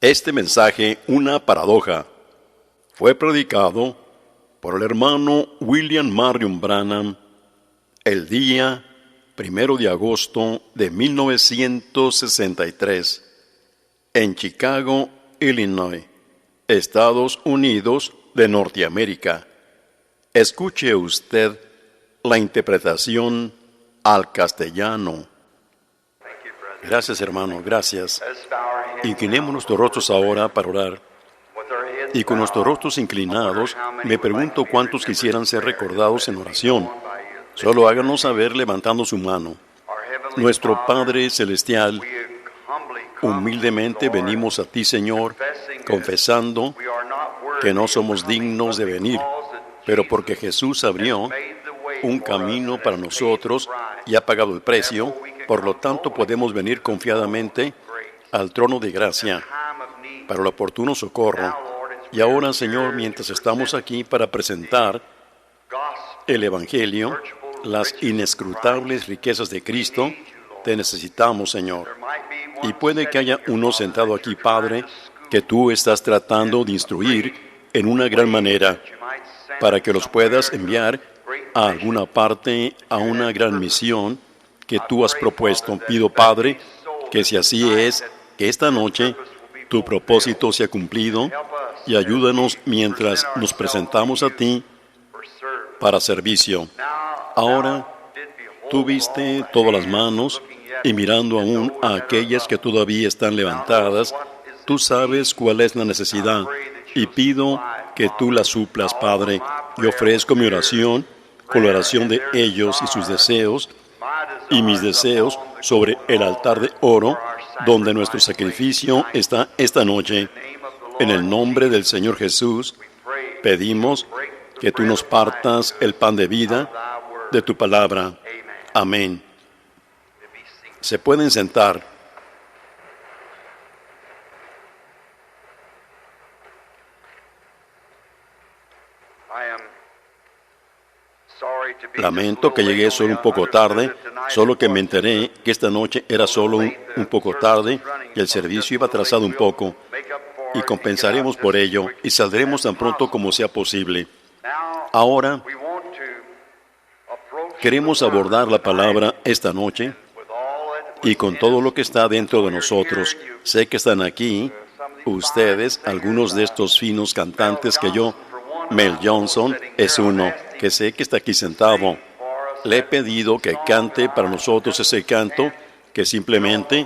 Este mensaje, una paradoja, fue predicado por el hermano William Marion Branham el día 1 de agosto de 1963 en Chicago, Illinois, Estados Unidos de Norteamérica. Escuche usted la interpretación al castellano. Gracias, hermano, gracias. Inclinemos nuestros rostros ahora para orar. Y con nuestros rostros inclinados, me pregunto cuántos quisieran ser recordados en oración. Solo háganos saber levantando su mano. Nuestro Padre Celestial, humildemente venimos a ti, Señor, confesando que no somos dignos de venir, pero porque Jesús abrió un camino para nosotros y ha pagado el precio, por lo tanto podemos venir confiadamente al trono de gracia para el oportuno socorro. Y ahora, Señor, mientras estamos aquí para presentar el Evangelio, las inescrutables riquezas de Cristo, te necesitamos, Señor. Y puede que haya uno sentado aquí, Padre, que tú estás tratando de instruir en una gran manera, para que los puedas enviar a alguna parte, a una gran misión que tú has propuesto. Pido, Padre, que si así es, que esta noche tu propósito sea cumplido y ayúdanos mientras nos presentamos a ti para servicio. Ahora, tú viste todas las manos y mirando aún a aquellas que todavía están levantadas, tú sabes cuál es la necesidad y pido que tú la suplas, Padre. Yo ofrezco mi oración con la oración de ellos y sus deseos y mis deseos sobre el altar de oro donde nuestro sacrificio está esta noche. En el nombre del Señor Jesús, pedimos que tú nos partas el pan de vida de tu palabra. Amén. Se pueden sentar. Lamento que llegué solo un poco tarde, solo que me enteré que esta noche era solo un poco tarde y el servicio iba atrasado un poco. Y compensaremos por ello y saldremos tan pronto como sea posible. Ahora, queremos abordar la palabra esta noche y con todo lo que está dentro de nosotros. Sé que están aquí ustedes, algunos de estos finos cantantes que yo, Mel Johnson es uno, que sé que está aquí sentado. Le he pedido que cante para nosotros ese canto que simplemente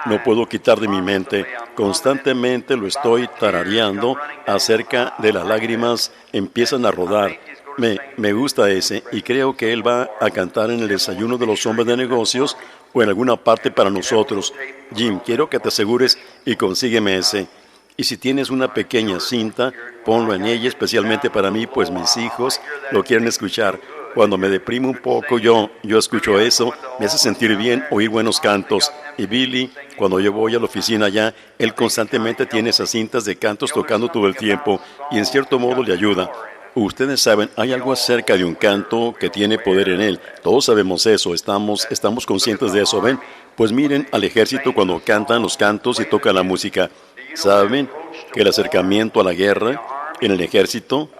no puedo quitar de mi mente. Constantemente lo estoy tarareando acerca de las lágrimas empiezan a rodar. Me gusta ese y creo que él va a cantar en el desayuno de los hombres de negocios o en alguna parte para nosotros. Jim, quiero que te asegures y consígueme ese. Y si tienes una pequeña cinta, ponlo en ella, especialmente para mí, pues mis hijos lo quieren escuchar. Cuando me deprimo un poco, yo escucho eso, me hace sentir bien oír buenos cantos. Y Billy, cuando yo voy a la oficina allá, él constantemente tiene esas cintas de cantos tocando todo el tiempo y en cierto modo le ayuda. Ustedes saben, hay algo acerca de un canto que tiene poder en él. Todos sabemos eso, estamos conscientes de eso, ¿ven? Pues miren al ejército cuando cantan los cantos y tocan la música. ¿Saben que el acercamiento a la guerra en el ejército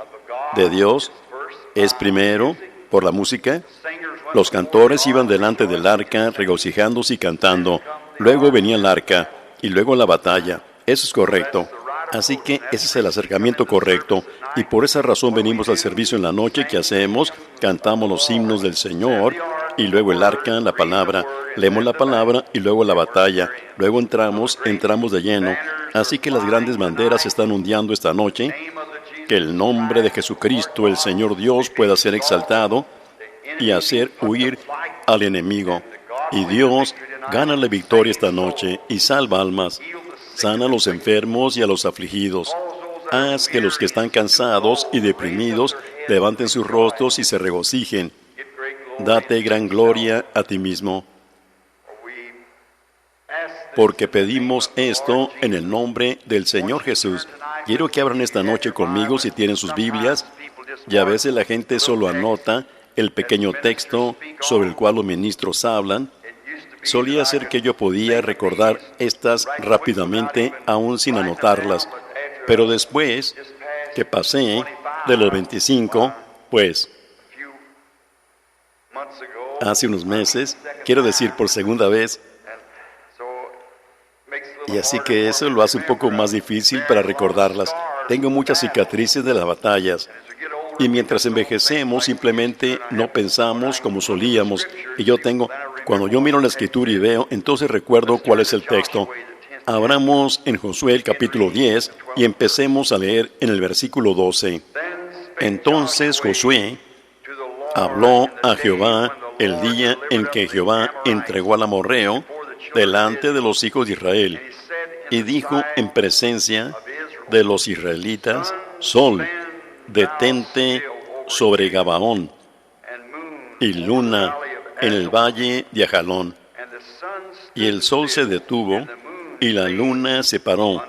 de Dios es primero por la música? Los cantores iban delante del arca regocijándose y cantando. Luego venía el arca y luego la batalla. Eso es correcto. Así que ese es el acercamiento correcto. Y por esa razón venimos al servicio en la noche que hacemos, cantamos los himnos del Señor y luego el arca, la palabra, leemos la palabra y luego la batalla. Luego entramos de lleno. Así que las grandes banderas se están ondeando esta noche. Que el nombre de Jesucristo, el Señor Dios, pueda ser exaltado y hacer huir al enemigo. Y Dios gana la victoria esta noche y salva almas. Sana a los enfermos y a los afligidos. Haz que los que están cansados y deprimidos levanten sus rostros y se regocijen. Date gran gloria a ti mismo. Porque pedimos esto en el nombre del Señor Jesús. Quiero que abran esta noche conmigo si tienen sus Biblias. Y a veces la gente solo anota el pequeño texto sobre el cual los ministros hablan. Solía ser que yo podía recordar estas rápidamente, aún sin anotarlas, pero después que pasé de los 25, pues, hace unos meses, quiero decir por segunda vez, y así que eso lo hace un poco más difícil para recordarlas. Tengo muchas cicatrices de las batallas. Y mientras envejecemos, simplemente no pensamos como solíamos. Y cuando yo miro la Escritura y veo, entonces recuerdo cuál es el texto. Abramos en Josué el capítulo 10 y empecemos a leer en el versículo 12. Entonces Josué habló a Jehová el día en que Jehová entregó al amorreo delante de los hijos de Israel, y dijo en presencia de los israelitas: Sol, detente sobre Gabaón, y luna en el valle de Ajalón. Y el sol se detuvo, y la luna se paró,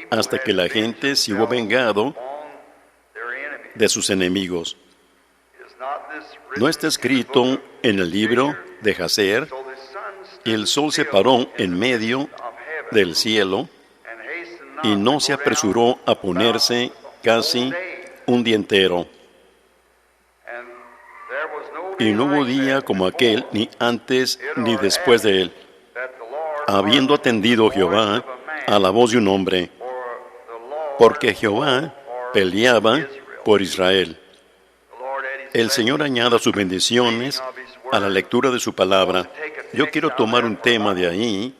hasta que la gente se hubo vengado de sus enemigos. ¿No está escrito en el libro de Jaser? Y el sol se paró en medio del cielo, y no se apresuró a ponerse casi un día entero. Y no hubo día como aquel, ni antes ni después de él, habiendo atendido Jehová a la voz de un hombre, porque Jehová peleaba por Israel. El Señor añada sus bendiciones a la lectura de su palabra. Yo quiero tomar un tema de ahí,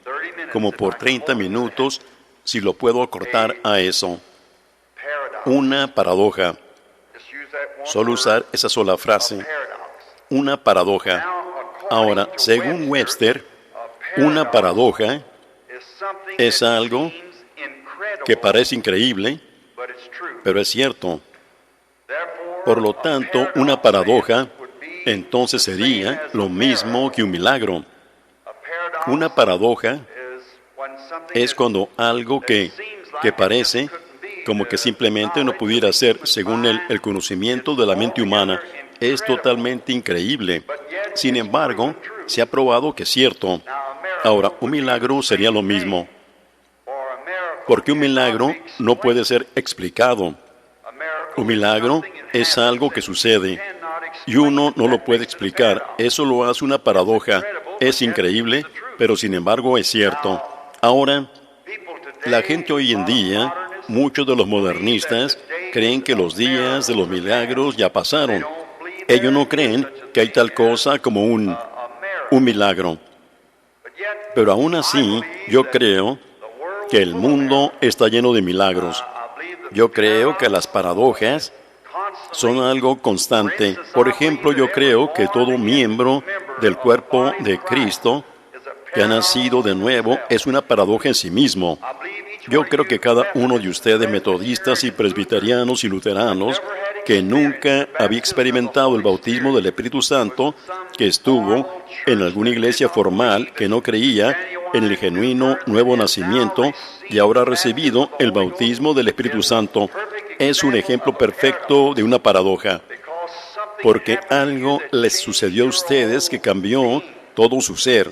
como por 30 minutos, si lo puedo acortar a eso. Una paradoja. Solo usar esa sola frase. Una paradoja. Ahora, según Webster, una paradoja es algo que parece increíble, pero es cierto. Por lo tanto, una paradoja entonces sería lo mismo que un milagro. Una paradoja es cuando algo que parece como que simplemente no pudiera ser, según el conocimiento de la mente humana, es totalmente increíble. Sin embargo, se ha probado que es cierto. Ahora, un milagro sería lo mismo, porque un milagro no puede ser explicado. Un milagro es algo que sucede y uno no lo puede explicar. Eso lo hace una paradoja. Es increíble, pero sin embargo es cierto. Ahora, la gente hoy en día, muchos de los modernistas, creen que los días de los milagros ya pasaron. Ellos no creen que hay tal cosa como un milagro. Pero aún así, yo creo que el mundo está lleno de milagros. Yo creo que las paradojas son algo constante. Por ejemplo, yo creo que todo miembro del cuerpo de Cristo que ha nacido de nuevo es una paradoja en sí mismo. Yo creo que cada uno de ustedes, metodistas y presbiterianos y luteranos, que nunca había experimentado el bautismo del Espíritu Santo, que estuvo en alguna iglesia formal, que no creía en el genuino nuevo nacimiento y ahora ha recibido el bautismo del Espíritu Santo, es un ejemplo perfecto de una paradoja, porque algo les sucedió a ustedes que cambió todo su ser.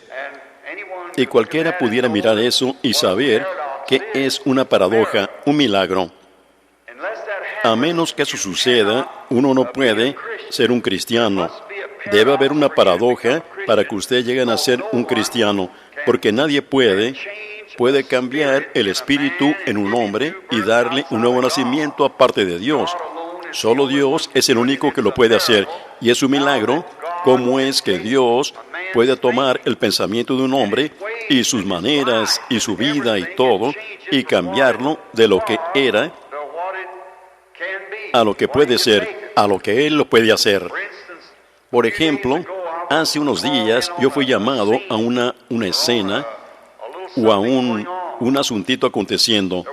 Y cualquiera pudiera mirar eso y saber que es una paradoja, un milagro. A menos que eso suceda, uno no puede ser un cristiano. Debe haber una paradoja para que usted llegue a ser un cristiano, porque nadie puede cambiar el espíritu en un hombre y darle un nuevo nacimiento aparte de Dios. Solo Dios es el único que lo puede hacer, y es un milagro cómo es que Dios puede tomar el pensamiento de un hombre y sus maneras y su vida y todo y cambiarlo de lo que era a lo que puede ser, a lo que Él lo puede hacer. Por ejemplo, hace unos días yo fui llamado a una escena o a un asuntito aconteciendo.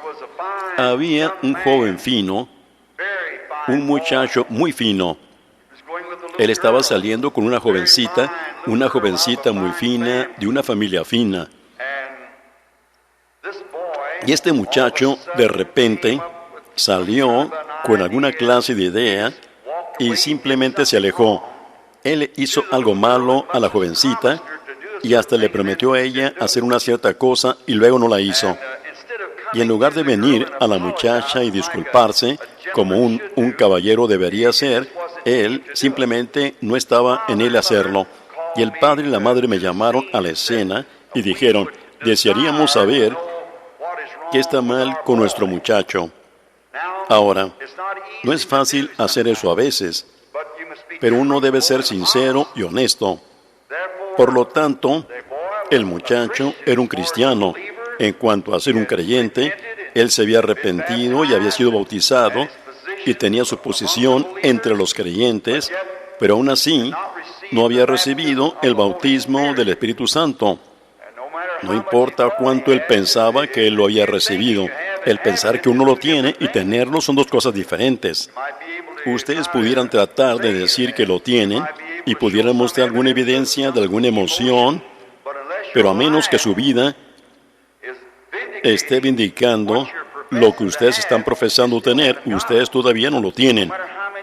Había un joven fino, un muchacho muy fino. Él estaba saliendo con una jovencita muy fina, de una familia fina. Y este muchacho, de repente, salió con alguna clase de idea y simplemente se alejó. Él hizo algo malo a la jovencita y hasta le prometió a ella hacer una cierta cosa y luego no la hizo. Y en lugar de venir a la muchacha y disculparse, como un caballero debería hacer, él simplemente no estaba en él hacerlo. Y el padre y la madre me llamaron a la escena y dijeron, desearíamos saber qué está mal con nuestro muchacho. Ahora, no es fácil hacer eso a veces, pero uno debe ser sincero y honesto. Por lo tanto, el muchacho era un cristiano. En cuanto a ser un creyente, él se había arrepentido y había sido bautizado y tenía su posición entre los creyentes, pero aún así no había recibido el bautismo del Espíritu Santo. No importa cuánto él pensaba que él lo había recibido, el pensar que uno lo tiene y tenerlo son dos cosas diferentes. Ustedes pudieran tratar de decir que lo tienen y pudieran mostrar alguna evidencia de alguna emoción, pero a menos que su vida esté vindicando lo que ustedes están profesando tener, ustedes todavía no lo tienen.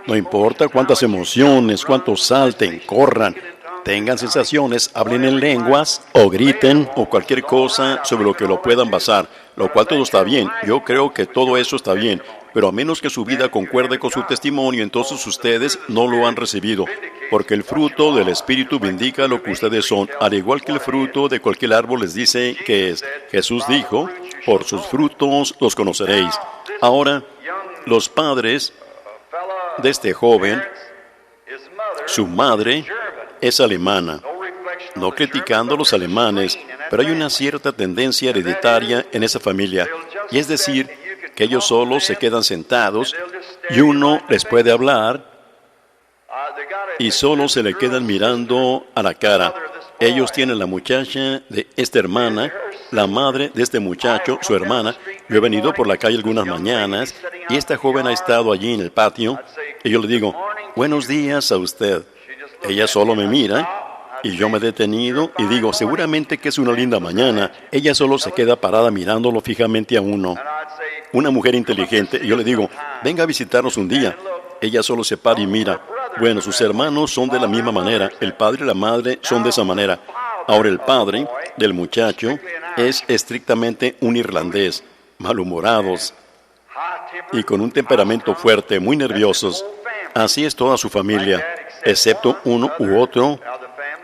No importa cuántas emociones, cuántos salten, corran, tengan sensaciones, hablen en lenguas o griten o cualquier cosa sobre lo que lo puedan basar, lo cual todo está bien. Yo creo que todo eso está bien, pero a menos que su vida concuerde con su testimonio, entonces ustedes no lo han recibido, porque el fruto del Espíritu vindica lo que ustedes son, al igual que el fruto de cualquier árbol les dice que es. Jesús dijo, por sus frutos los conoceréis. Ahora, los padres de este joven, su madre es alemana. No criticando a los alemanes, pero hay una cierta tendencia hereditaria en esa familia, y es decir, que ellos solos se quedan sentados y uno les puede hablar y solo se le quedan mirando a la cara. Ellos tienen la muchacha de esta hermana, la madre de este muchacho, su hermana. Yo he venido por la calle algunas mañanas y esta joven ha estado allí en el patio y yo le digo, buenos días a usted. Ella solo me mira y yo me he detenido y digo, seguramente que es una linda mañana. Ella solo se queda parada mirándolo fijamente a uno. Una mujer inteligente. Y yo le digo, venga a visitarnos un día. Ella solo se para y mira. Bueno, sus hermanos son de la misma manera. El padre y la madre son de esa manera. Ahora el padre del muchacho es estrictamente un irlandés, malhumorados y con un temperamento fuerte, muy nerviosos. Así es toda su familia, excepto uno u otro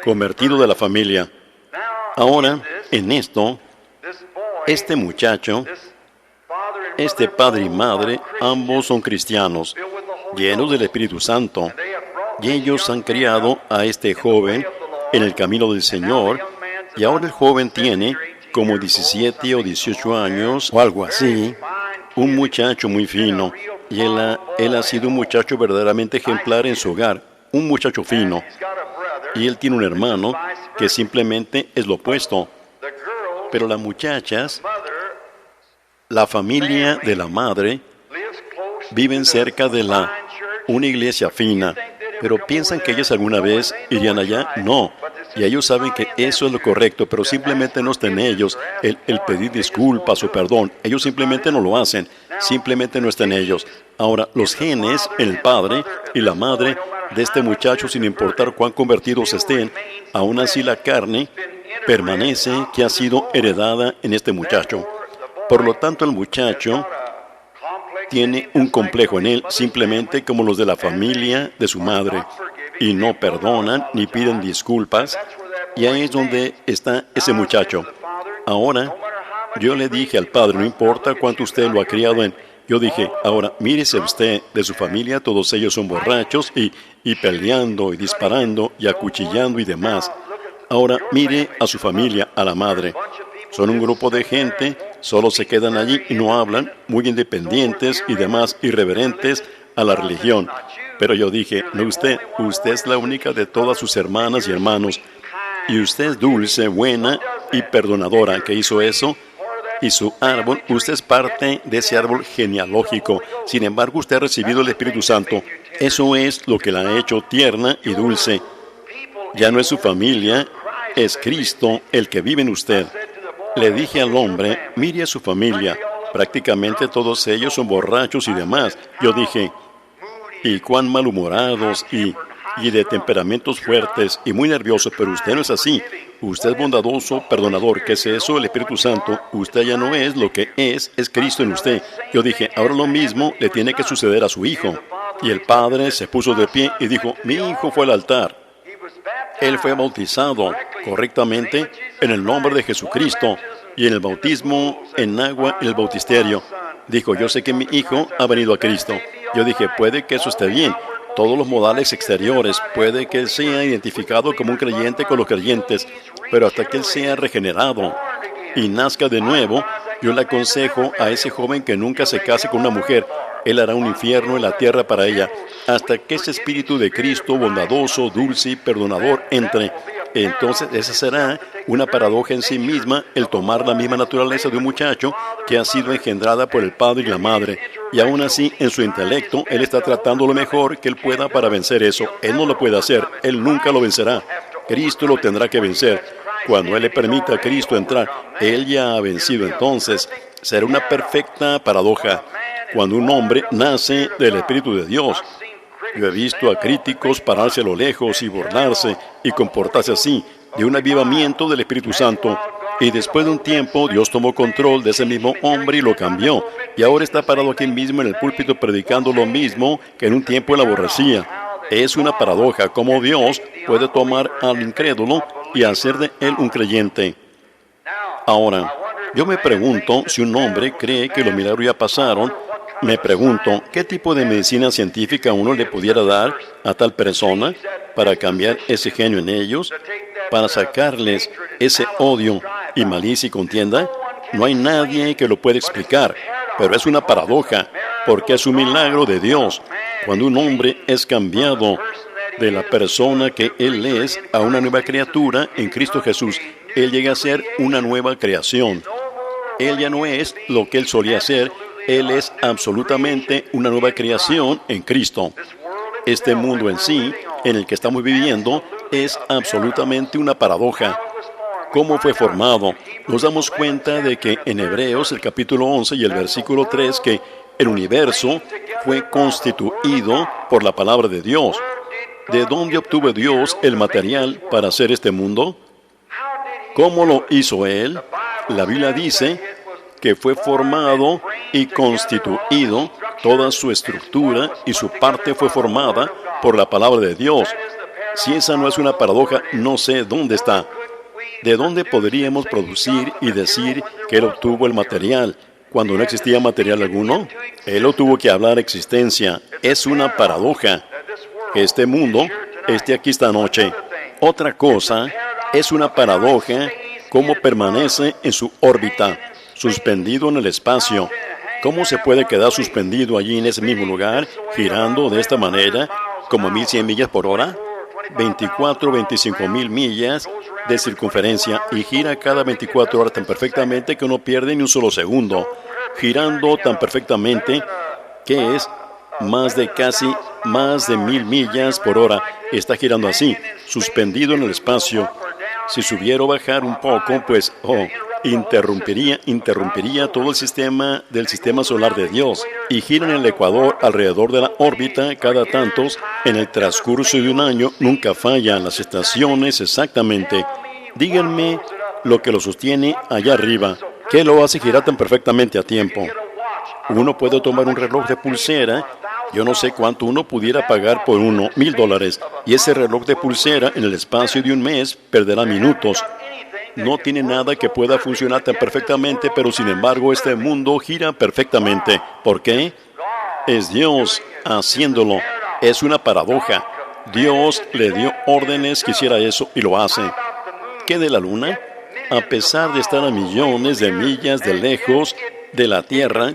convertido de la familia. Ahora, en esto, este muchacho, este padre y madre, ambos son cristianos, llenos del Espíritu Santo, y ellos han criado a este joven en el camino del Señor, y ahora el joven tiene como 17 o 18 años o algo así, un muchacho muy fino, y él ha sido un muchacho verdaderamente ejemplar en su hogar, un muchacho fino, y él tiene un hermano que simplemente es lo opuesto. Pero las muchachas, la familia de la madre, viven cerca de una iglesia fina, pero piensan que ellos alguna vez irían allá. No, y ellos saben que eso es lo correcto, pero simplemente no está en ellos el pedir disculpas o perdón. Ellos simplemente no lo hacen, simplemente no está en ellos. Ahora, los genes, el padre y la madre de este muchacho, sin importar cuán convertidos estén, aún así la carne permanece que ha sido heredada en este muchacho. Por lo tanto, el muchacho tiene un complejo en él, simplemente como los de la familia de su madre, y no perdonan ni piden disculpas, y ahí es donde está ese muchacho. Ahora, yo le dije al padre, no importa cuánto usted lo ha criado yo dije, ahora, mírese usted, de su familia todos ellos son borrachos y peleando y disparando y acuchillando y demás. Ahora, mire a su familia, a la madre. Son un grupo de gente, solo se quedan allí y no hablan, muy independientes y demás, irreverentes a la religión. Pero yo dije, no usted es la única de todas sus hermanas y hermanos, y usted es dulce, buena y perdonadora, que hizo eso, y su árbol, usted es parte de ese árbol genealógico. Sin embargo, usted ha recibido el Espíritu Santo. Eso es lo que la ha hecho tierna y dulce. Ya no es su familia, es Cristo el que vive en usted. Le dije al hombre, mire a su familia, prácticamente todos ellos son borrachos y demás. Yo dije, y cuán malhumorados y y de temperamentos fuertes y muy nerviosos, pero usted no es así. Usted es bondadoso, perdonador. ¿Qué es eso? El Espíritu Santo. Usted ya no es lo que es Cristo en usted. Yo dije, ahora lo mismo le tiene que suceder a su hijo. Y el padre se puso de pie y dijo, mi hijo fue al altar. Él fue bautizado correctamente en el nombre de Jesucristo y en el bautismo en agua en el bautisterio. Dijo, yo sé que mi hijo ha venido a Cristo. Yo dije, puede que eso esté bien. Todos los modales exteriores, puede que él sea identificado como un creyente con los creyentes, pero hasta que él sea regenerado y nazca de nuevo, yo le aconsejo a ese joven que nunca se case con una mujer. Él hará un infierno en la tierra para ella, hasta que ese espíritu de Cristo, bondadoso, dulce y perdonador, entre. Entonces, esa será una paradoja en sí misma, el tomar la misma naturaleza de un muchacho que ha sido engendrada por el padre y la madre. Y aún así, en su intelecto, él está tratando lo mejor que él pueda para vencer eso. Él no lo puede hacer, él nunca lo vencerá. Cristo lo tendrá que vencer. Cuando él le permita a Cristo entrar, él ya ha vencido. Entonces, será una perfecta paradoja. Cuando un hombre nace del Espíritu de Dios, yo he visto a críticos pararse a lo lejos y burlarse y comportarse así, de un avivamiento del Espíritu Santo. Y después de un tiempo, Dios tomó control de ese mismo hombre y lo cambió. Y ahora está parado aquí mismo en el púlpito predicando lo mismo que en un tiempo él aborrecía. Es una paradoja cómo Dios puede tomar al incrédulo y hacer de él un creyente. Ahora, yo me pregunto si un hombre cree que los milagros ya pasaron. Me pregunto, ¿qué tipo de medicina científica uno le pudiera dar a tal persona para cambiar ese genio en ellos, para sacarles ese odio y malicia y contienda? No hay nadie que lo pueda explicar, pero es una paradoja, porque es un milagro de Dios. Cuando un hombre es cambiado de la persona que él es a una nueva criatura en Cristo Jesús, él llega a ser una nueva creación. Él ya no es lo que él solía ser. Él es absolutamente una nueva creación en Cristo. Este mundo en sí, en el que estamos viviendo, es absolutamente una paradoja. ¿Cómo fue formado? Nos damos cuenta de que en Hebreos, el capítulo 11 y el versículo 3, que el universo fue constituido por la palabra de Dios. ¿De dónde obtuvo Dios el material para hacer este mundo? ¿Cómo lo hizo Él? La Biblia dice que fue formado y constituido, toda su estructura y su parte fue formada por la palabra de Dios. Si esa no es una paradoja, no sé dónde está. ¿De dónde podríamos producir y decir que Él obtuvo el material cuando no existía material alguno? Él lo tuvo que hablar existencia. Es una paradoja que este mundo esté aquí esta noche. Otra cosa, es una paradoja cómo permanece en su órbita, suspendido en el espacio. ¿Cómo se puede quedar suspendido allí en ese mismo lugar, girando de esta manera, como 1.100 millas por hora? 25.000 millas de circunferencia, y gira cada 24 horas tan perfectamente que no pierde ni un solo segundo, girando tan perfectamente que es más de 1.000 millas por hora. Está girando así, suspendido en el espacio. Si subiera o bajar un poco, pues, interrumpiría todo el sistema del sistema solar de Dios, y gira en el ecuador alrededor de la órbita cada tantos. En el transcurso de un año nunca fallan las estaciones exactamente. Díganme lo que lo sostiene allá arriba. ¿Qué lo hace girar tan perfectamente a tiempo? Uno puede tomar un reloj de pulsera. Yo no sé cuánto uno pudiera pagar por uno, $1,000, y ese reloj de pulsera en el espacio de un mes perderá minutos. No tiene nada que pueda funcionar tan perfectamente, pero sin embargo este mundo gira perfectamente. ¿Por qué? Es Dios haciéndolo. Es una paradoja. Dios le dio órdenes que hiciera eso y lo hace. ¿Qué de la luna? A pesar de estar a millones de millas de lejos de la Tierra,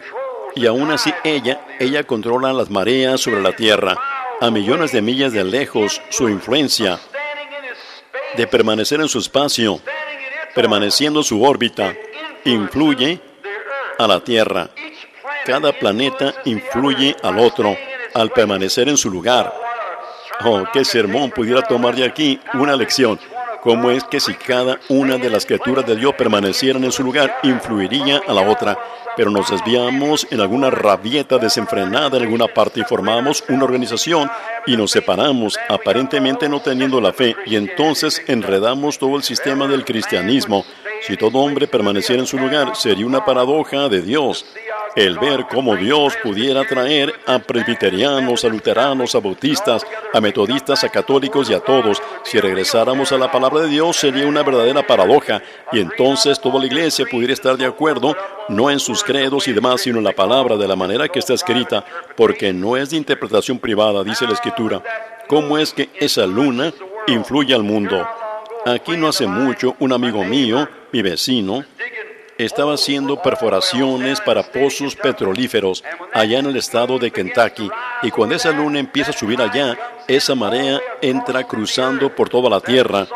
y aún así ella controla las mareas sobre la Tierra. A millones de millas de lejos, su influencia de permanecer en su espacio, permaneciendo en su órbita, influye a la Tierra. Cada planeta influye al otro al permanecer en su lugar. Oh, qué sermón pudiera tomar de aquí una lección. cómo es que si cada una de las criaturas de Dios permanecieran en su lugar, influiría a la otra. Pero nos desviamos en alguna rabieta desenfrenada en alguna parte y formamos una organización y nos separamos, aparentemente no teniendo la fe, y entonces enredamos todo el sistema del cristianismo. Si todo hombre permaneciera en su lugar, sería una paradoja de Dios. El ver cómo Dios pudiera traer a presbiterianos, a luteranos, a bautistas, a metodistas, a católicos y a todos. Si regresáramos a la palabra de Dios, sería una verdadera paradoja. Y entonces toda la iglesia pudiera estar de acuerdo, no en sus credos y demás, sino en la palabra de la manera que está escrita, porque no es de interpretación privada, dice la Escritura. ¿Cómo es que esa luna influye al mundo? Aquí no hace mucho, un amigo mío, mi vecino, estaba haciendo perforaciones para pozos petrolíferos allá en el estado de Kentucky, y cuando esa luna empieza a subir allá, esa marea entra cruzando por toda la tierra.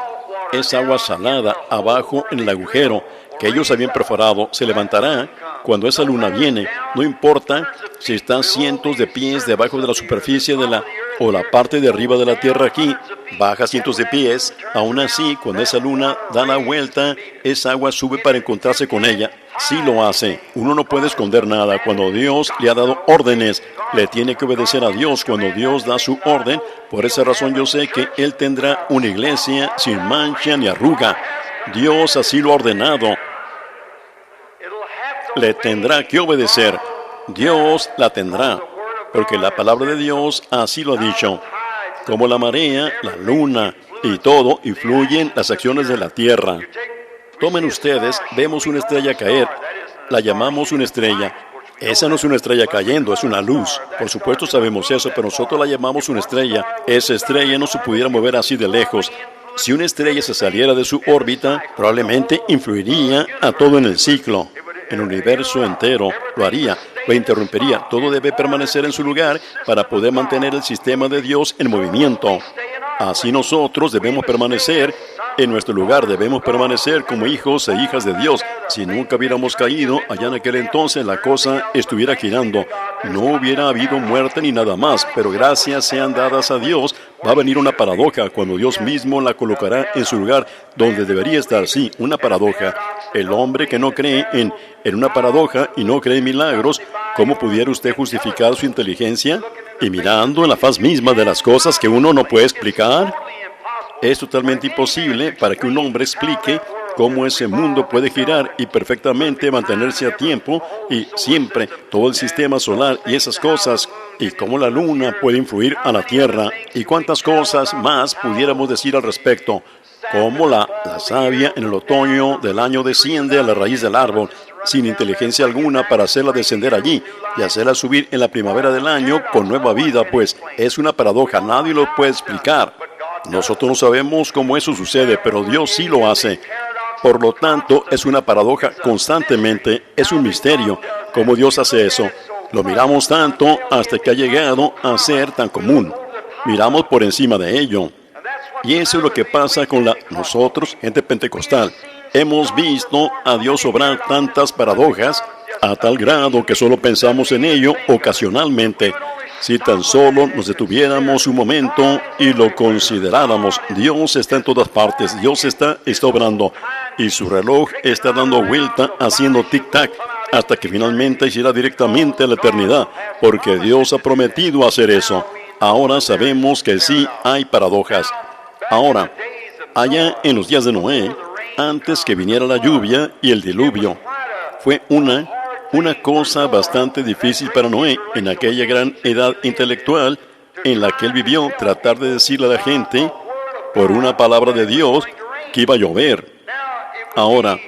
Es agua salada abajo en el agujero que ellos habían perforado. Se levantará cuando esa luna viene, no importa si está cientos de pies debajo de la superficie de o la parte de arriba de la tierra aquí, baja cientos de pies. Aún así, cuando esa luna da la vuelta, esa agua sube para encontrarse con ella. Sí lo hace. Uno no puede esconder nada. Cuando Dios le ha dado órdenes, le tiene que obedecer a Dios cuando Dios da su orden. Por esa razón yo sé que Él tendrá una iglesia sin mancha ni arruga. Dios así lo ha ordenado. Le tendrá que obedecer. Dios la tendrá, porque la palabra de Dios así lo ha dicho. Como la marea, la luna y todo influyen las acciones de la tierra. Tomen ustedes, vemos una estrella caer, la llamamos una estrella. Esa no es una estrella cayendo, es una luz. Por supuesto sabemos eso, pero nosotros la llamamos una estrella. Esa estrella no se pudiera mover así de lejos. Si una estrella se saliera de su órbita, probablemente influiría a todo en el ciclo. El universo entero lo haría, lo interrumpiría. Todo debe permanecer en su lugar para poder mantener el sistema de Dios en movimiento. Así nosotros debemos permanecer en nuestro lugar, debemos permanecer como hijos e hijas de Dios. Si nunca hubiéramos caído, allá en aquel entonces la cosa estuviera girando. No hubiera habido muerte ni nada más, pero gracias sean dadas a Dios, va a venir una paradoja cuando Dios mismo la colocará en su lugar donde debería estar. Sí, una paradoja. El hombre que no cree en una paradoja y no cree en milagros, ¿cómo pudiera usted justificar su inteligencia? Y mirando en la faz misma de las cosas que uno no puede explicar, es totalmente imposible para que un hombre explique cómo ese mundo puede girar y perfectamente mantenerse a tiempo y siempre todo el sistema solar y esas cosas, y cómo la luna puede influir a la Tierra y cuántas cosas más pudiéramos decir al respecto. Cómo la savia en el otoño del año desciende a la raíz del árbol sin inteligencia alguna para hacerla descender allí y hacerla subir en la primavera del año con nueva vida, pues es una paradoja, nadie lo puede explicar. Nosotros no sabemos cómo eso sucede, pero Dios sí lo hace. Por lo tanto, es una paradoja constantemente, es un misterio cómo Dios hace eso. Lo miramos tanto hasta que ha llegado a ser tan común. Miramos por encima de ello. Y eso es lo que pasa con nosotros, gente pentecostal. Hemos visto a Dios obrar tantas paradojas a tal grado que solo pensamos en ello ocasionalmente. Si tan solo nos detuviéramos un momento y lo consideráramos, Dios está en todas partes, Dios está obrando, y su reloj está dando vuelta haciendo tic-tac hasta que finalmente irá directamente a la eternidad, porque Dios ha prometido hacer eso. Ahora sabemos que sí hay paradojas. Ahora, allá en los días de Noé, antes que viniera la lluvia y el diluvio, fue una cosa bastante difícil para Noé en aquella gran edad intelectual en la que él vivió, tratar de decirle a la gente, por una palabra de Dios, que iba a llover. Ahora,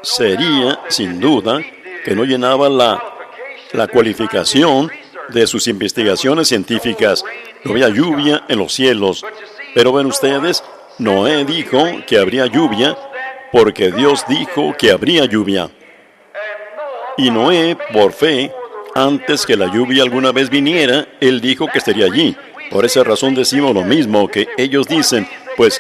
sería, sin duda, que no llenaba la cualificación de sus investigaciones científicas. No había lluvia en los cielos. Pero ven ustedes, Noé dijo que habría lluvia porque Dios dijo que habría lluvia. Y Noé, por fe, antes que la lluvia alguna vez viniera, él dijo que estaría allí. Por esa razón decimos lo mismo que ellos dicen, pues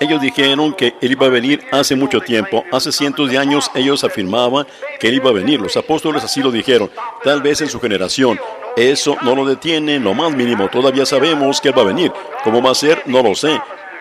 ellos dijeron que Él iba a venir hace mucho tiempo. Hace cientos de años ellos afirmaban que Él iba a venir. Los apóstoles así lo dijeron, tal vez en su generación. Eso no lo detiene en lo más mínimo. Todavía sabemos que Él va a venir. ¿Cómo va a ser? No lo sé.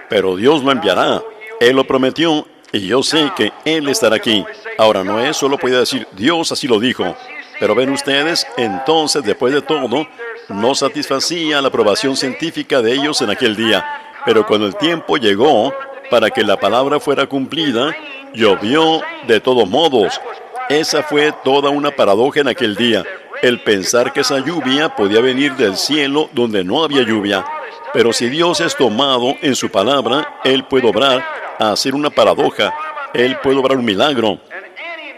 pero Dios lo enviará. Él lo prometió y yo sé que Él estará aquí. Ahora, Noé solo podía decir, Dios así lo dijo. Pero ven ustedes, entonces, después de todo, no satisfacía la aprobación científica de ellos en aquel día. Pero cuando el tiempo llegó para que la palabra fuera cumplida, llovió de todos modos. Esa fue toda una paradoja en aquel día. El pensar que esa lluvia podía venir del cielo donde no había lluvia. Pero si Dios es tomado en su palabra, Él puede obrar, hacer una paradoja. Él puede obrar un milagro.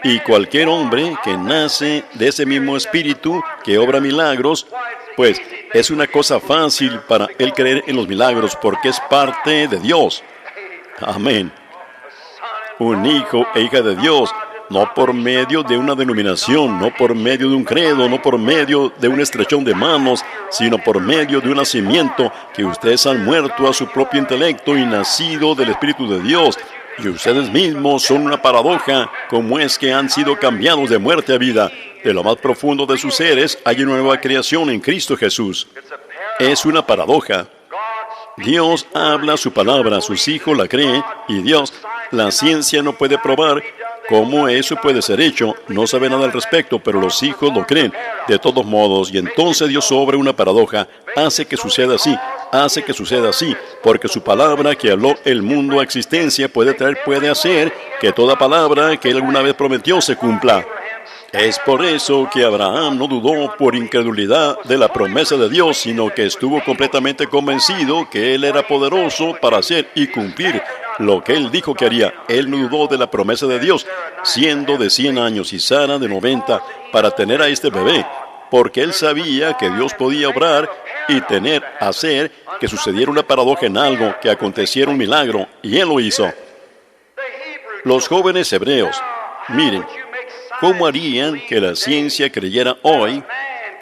Y cualquier hombre que nace de ese mismo espíritu que obra milagros, pues es una cosa fácil para él creer en los milagros porque es parte de Dios. Amén. Un hijo e hija de Dios, no por medio de una denominación, no por medio de un credo, no por medio de un estrechón de manos, sino por medio de un nacimiento que ustedes han muerto a su propio intelecto y nacido del Espíritu de Dios. Y ustedes mismos son una paradoja, como es que han sido cambiados de muerte a vida. De lo más profundo de sus seres hay una nueva creación en Cristo Jesús. Es una paradoja. Dios habla su palabra, sus hijos la creen, y Dios, la ciencia no puede probar cómo eso puede ser hecho. No sabe nada al respecto, pero los hijos lo creen de todos modos. Y entonces Dios obra una paradoja, hace que suceda así. Hace que suceda así, porque su palabra que habló el mundo a existencia puede hacer que toda palabra que él alguna vez prometió se cumpla. Es por eso que Abraham no dudó por incredulidad de la promesa de Dios, sino que estuvo completamente convencido que él era poderoso para hacer y cumplir lo que él dijo que haría. Él no dudó de la promesa de Dios, siendo de 100 años y Sara de 90, para tener a este bebé, porque él sabía que Dios podía obrar y hacer que sucediera una paradoja en algo, que aconteciera un milagro, y él lo hizo. Los jóvenes hebreos, miren, ¿cómo harían que la ciencia creyera hoy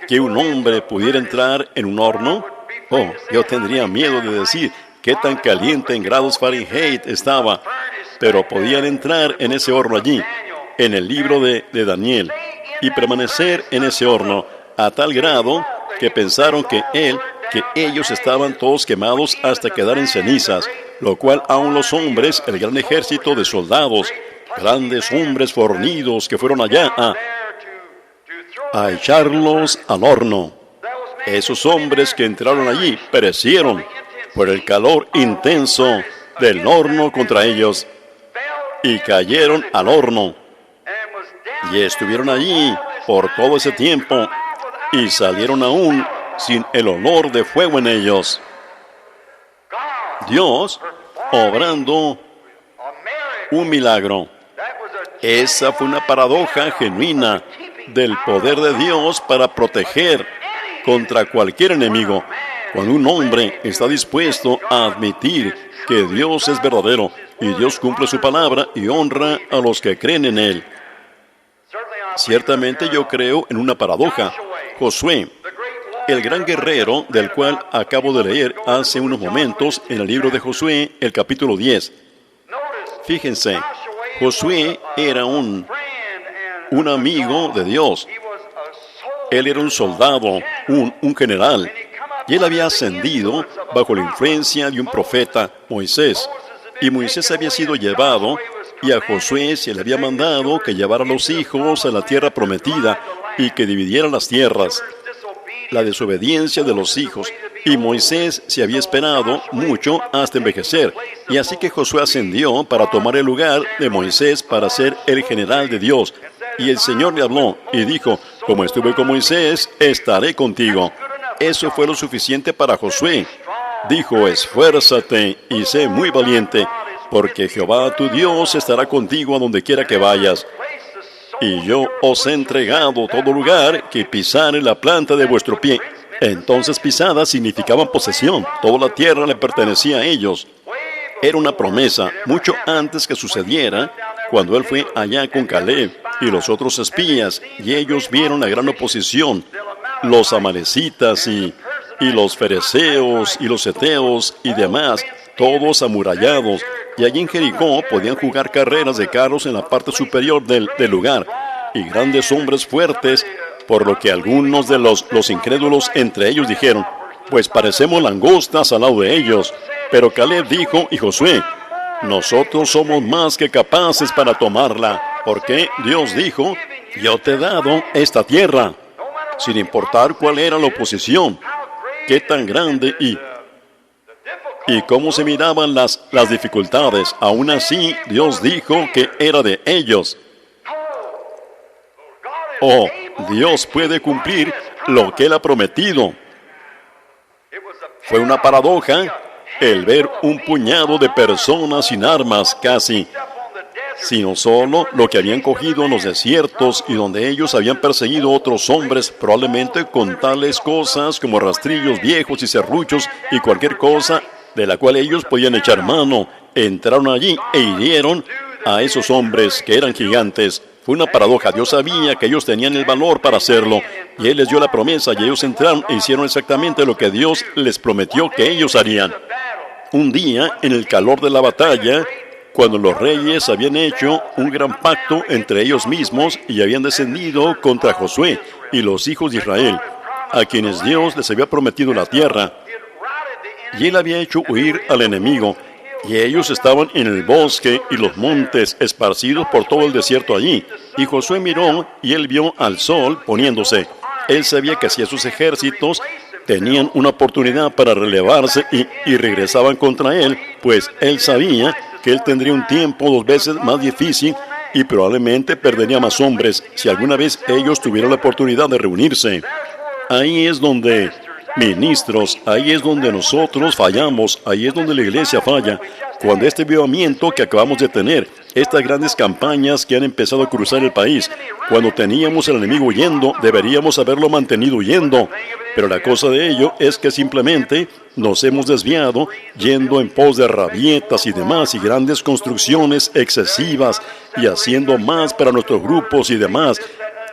que un hombre pudiera entrar en un horno? Oh, yo tendría miedo de decir qué tan caliente en grados Fahrenheit estaba, pero podían entrar en ese horno allí, en el libro de Daniel, y permanecer en ese horno a tal grado que pensaron que ellos estaban todos quemados hasta quedar en cenizas, lo cual aún los hombres, el gran ejército de soldados, grandes hombres fornidos que fueron allá a echarlos al horno. Esos hombres que entraron allí perecieron por el calor intenso del horno contra ellos y cayeron al horno y estuvieron allí por todo ese tiempo y salieron aún sin el olor de fuego en ellos. Dios obrando un milagro. Esa fue una paradoja genuina del poder de Dios para proteger contra cualquier enemigo. Cuando un hombre está dispuesto a admitir que Dios es verdadero y Dios cumple su palabra y honra a los que creen en Él. Ciertamente yo creo en una paradoja. Josué, el gran guerrero del cual acabo de leer hace unos momentos en el libro de Josué, el capítulo 10. Fíjense, Josué era un amigo de Dios. Él era un soldado, un general. Y él había ascendido bajo la influencia de un profeta, Moisés. Y Moisés había sido llevado, y a Josué se le había mandado que llevara a los hijos a la tierra prometida y que dividiera las tierras. La desobediencia de los hijos, y Moisés se había esperado mucho hasta envejecer. Y así que Josué ascendió para tomar el lugar de Moisés para ser el general de Dios. Y el Señor le habló y dijo, como estuve con Moisés, estaré contigo. Eso fue lo suficiente para Josué. Dijo, esfuérzate y sé muy valiente, porque Jehová tu Dios estará contigo a donde quiera que vayas. Y yo os he entregado todo lugar que pisare la planta de vuestro pie. Entonces pisadas significaban posesión. Toda la tierra le pertenecía a ellos. Era una promesa, mucho antes que sucediera, cuando él fue allá con Caleb y los otros espías, y ellos vieron la gran oposición, los amalecitas y los fereceos y los heteos y demás, todos amurallados, y allí en Jericó podían jugar carreras de carros en la parte superior del lugar, y grandes hombres fuertes, por lo que algunos de los incrédulos entre ellos dijeron, pues parecemos langostas al lado de ellos. Pero Caleb dijo, y Josué, nosotros somos más que capaces para tomarla, porque Dios dijo, yo te he dado esta tierra, sin importar cuál era la oposición, qué tan grande y cómo se miraban las dificultades. Aún así, Dios dijo que era de ellos. Oh, Dios puede cumplir lo que Él ha prometido. Fue una paradoja el ver un puñado de personas sin armas casi, sino solo lo que habían cogido en los desiertos y donde ellos habían perseguido a otros hombres, probablemente con tales cosas como rastrillos viejos y serruchos y cualquier cosa de la cual ellos podían echar mano. Entraron allí e hirieron a esos hombres que eran gigantes. Fue una paradoja. Dios sabía que ellos tenían el valor para hacerlo, y Él les dio la promesa, y ellos entraron e hicieron exactamente lo que Dios les prometió que ellos harían. Un día, en el calor de la batalla, cuando los reyes habían hecho un gran pacto entre ellos mismos y habían descendido contra Josué y los hijos de Israel, a quienes Dios les había prometido la tierra, y Él había hecho huir al enemigo, y ellos estaban en el bosque y los montes esparcidos por todo el desierto allí. Y Josué miró y él vio al sol poniéndose. Él sabía que si esos ejércitos tenían una oportunidad para relevarse y regresaban contra él, pues él sabía que él tendría un tiempo 2 veces más difícil y probablemente perdería más hombres si alguna vez ellos tuvieran la oportunidad de reunirse. Ahí es donde, ministros, ahí es donde nosotros fallamos, ahí es donde la iglesia falla. Cuando este avivamiento que acabamos de tener, estas grandes campañas que han empezado a cruzar el país, cuando teníamos al enemigo huyendo, deberíamos haberlo mantenido huyendo. Pero la cosa de ello es que simplemente nos hemos desviado yendo en pos de rabietas y demás y grandes construcciones excesivas y haciendo más para nuestros grupos y demás.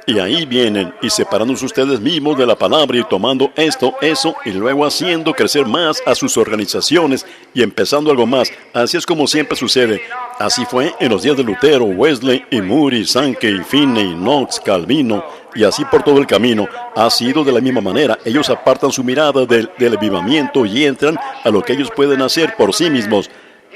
Y ahí vienen y separándose ustedes mismos de la palabra y tomando esto, eso y luego haciendo crecer más a sus organizaciones y empezando algo más. Así es como siempre sucede. Así fue en los días de Lutero, Wesley y Moody, Sankey, Finney, Knox, Calvino y así por todo el camino. Ha sido de la misma manera. Ellos apartan su mirada del avivamiento y entran a lo que ellos pueden hacer por sí mismos.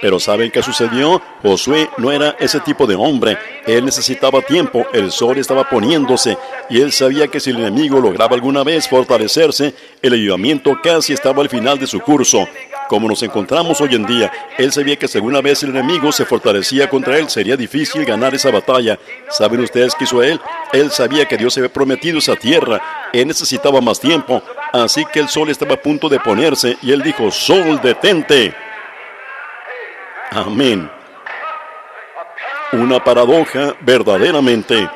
Pero ¿saben qué sucedió? Josué no era ese tipo de hombre. Él necesitaba tiempo, el sol estaba poniéndose, y él sabía que si el enemigo lograba alguna vez fortalecerse, el avivamiento casi estaba al final de su curso. Como nos encontramos hoy en día, él sabía que si alguna vez el enemigo se fortalecía contra él, sería difícil ganar esa batalla. ¿Saben ustedes qué hizo él? Él sabía que Dios había prometido esa tierra. Él necesitaba más tiempo, así que el sol estaba a punto de ponerse, y él dijo, «Sol, detente». Amén. Una paradoja verdaderamente.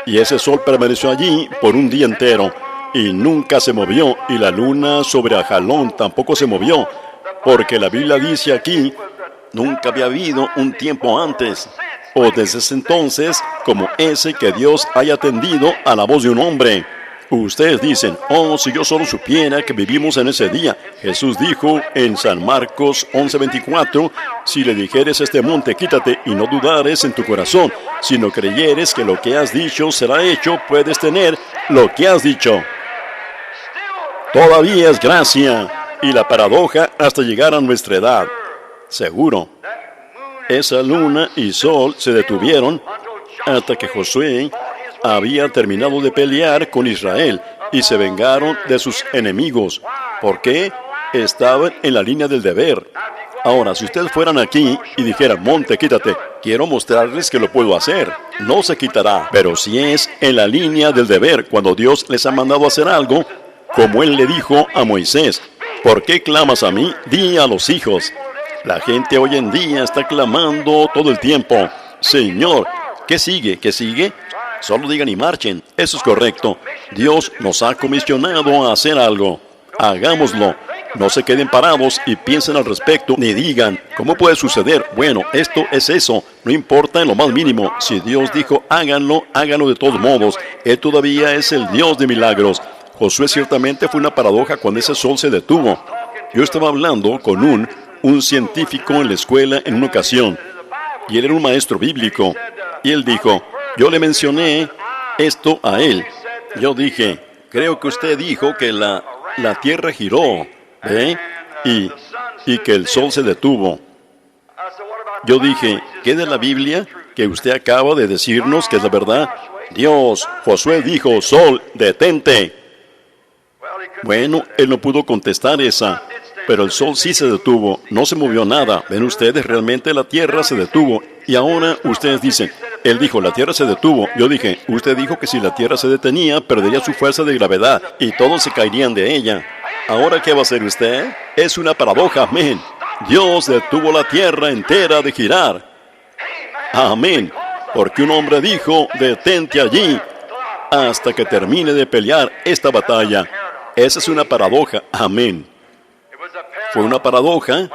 Y ese sol permaneció allí por un día entero y nunca se movió, y la luna sobre Ajalón tampoco se movió, porque la Biblia dice aquí, nunca había habido un tiempo antes o desde ese entonces como ese que Dios haya atendido a la voz de un hombre. Ustedes dicen, oh, si yo solo supiera que vivimos en ese día. Jesús dijo en San Marcos 11:24, si le dijeres a este monte, quítate, y no dudares en tu corazón, sino creyeres que lo que has dicho será hecho, puedes tener lo que has dicho. Todavía es gracia, y la paradoja hasta llegar a nuestra edad. Seguro. Esa luna y sol se detuvieron hasta que Josué había terminado de pelear con Israel y se vengaron de sus enemigos. ¿Por qué? Estaban en la línea del deber. Ahora, si ustedes fueran aquí y dijeran, monte, quítate, quiero mostrarles que lo puedo hacer. No se quitará, pero si es en la línea del deber, cuando Dios les ha mandado hacer algo, como Él le dijo a Moisés, ¿por qué clamas a mí? Di a los hijos. La gente hoy en día está clamando todo el tiempo, Señor, ¿qué sigue? ¿Qué sigue? Solo digan y marchen. Eso es correcto. Dios nos ha comisionado a hacer algo. Hagámoslo. No se queden parados y piensen al respecto, ni digan, ¿cómo puede suceder? Bueno, esto es eso. No importa en lo más mínimo. Si Dios dijo, háganlo, háganlo de todos modos. Él todavía es el Dios de milagros. Josué ciertamente fue una paradoja cuando ese sol se detuvo. Yo estaba hablando con un científico en la escuela en una ocasión, y él era un maestro bíblico, y él dijo, yo le mencioné esto a él. Yo dije, creo que usted dijo que la tierra giró, ¿eh? y que el sol se detuvo. Yo dije, ¿qué de la Biblia que usted acaba de decirnos que es la verdad? Dios, Josué dijo, sol, detente. Bueno, él no pudo contestar esa, pero el sol sí se detuvo, no se movió nada. Ven ustedes, realmente la tierra se detuvo. Y ahora ustedes dicen, él dijo, la tierra se detuvo. Yo dije, usted dijo que si la tierra se detenía, perdería su fuerza de gravedad y todos se caerían de ella. ¿Ahora qué va a hacer usted? Es una paradoja, amén. Dios detuvo la tierra entera de girar. Amén. Porque un hombre dijo, detente allí hasta que termine de pelear esta batalla. Esa es una paradoja, amén. Fue una paradoja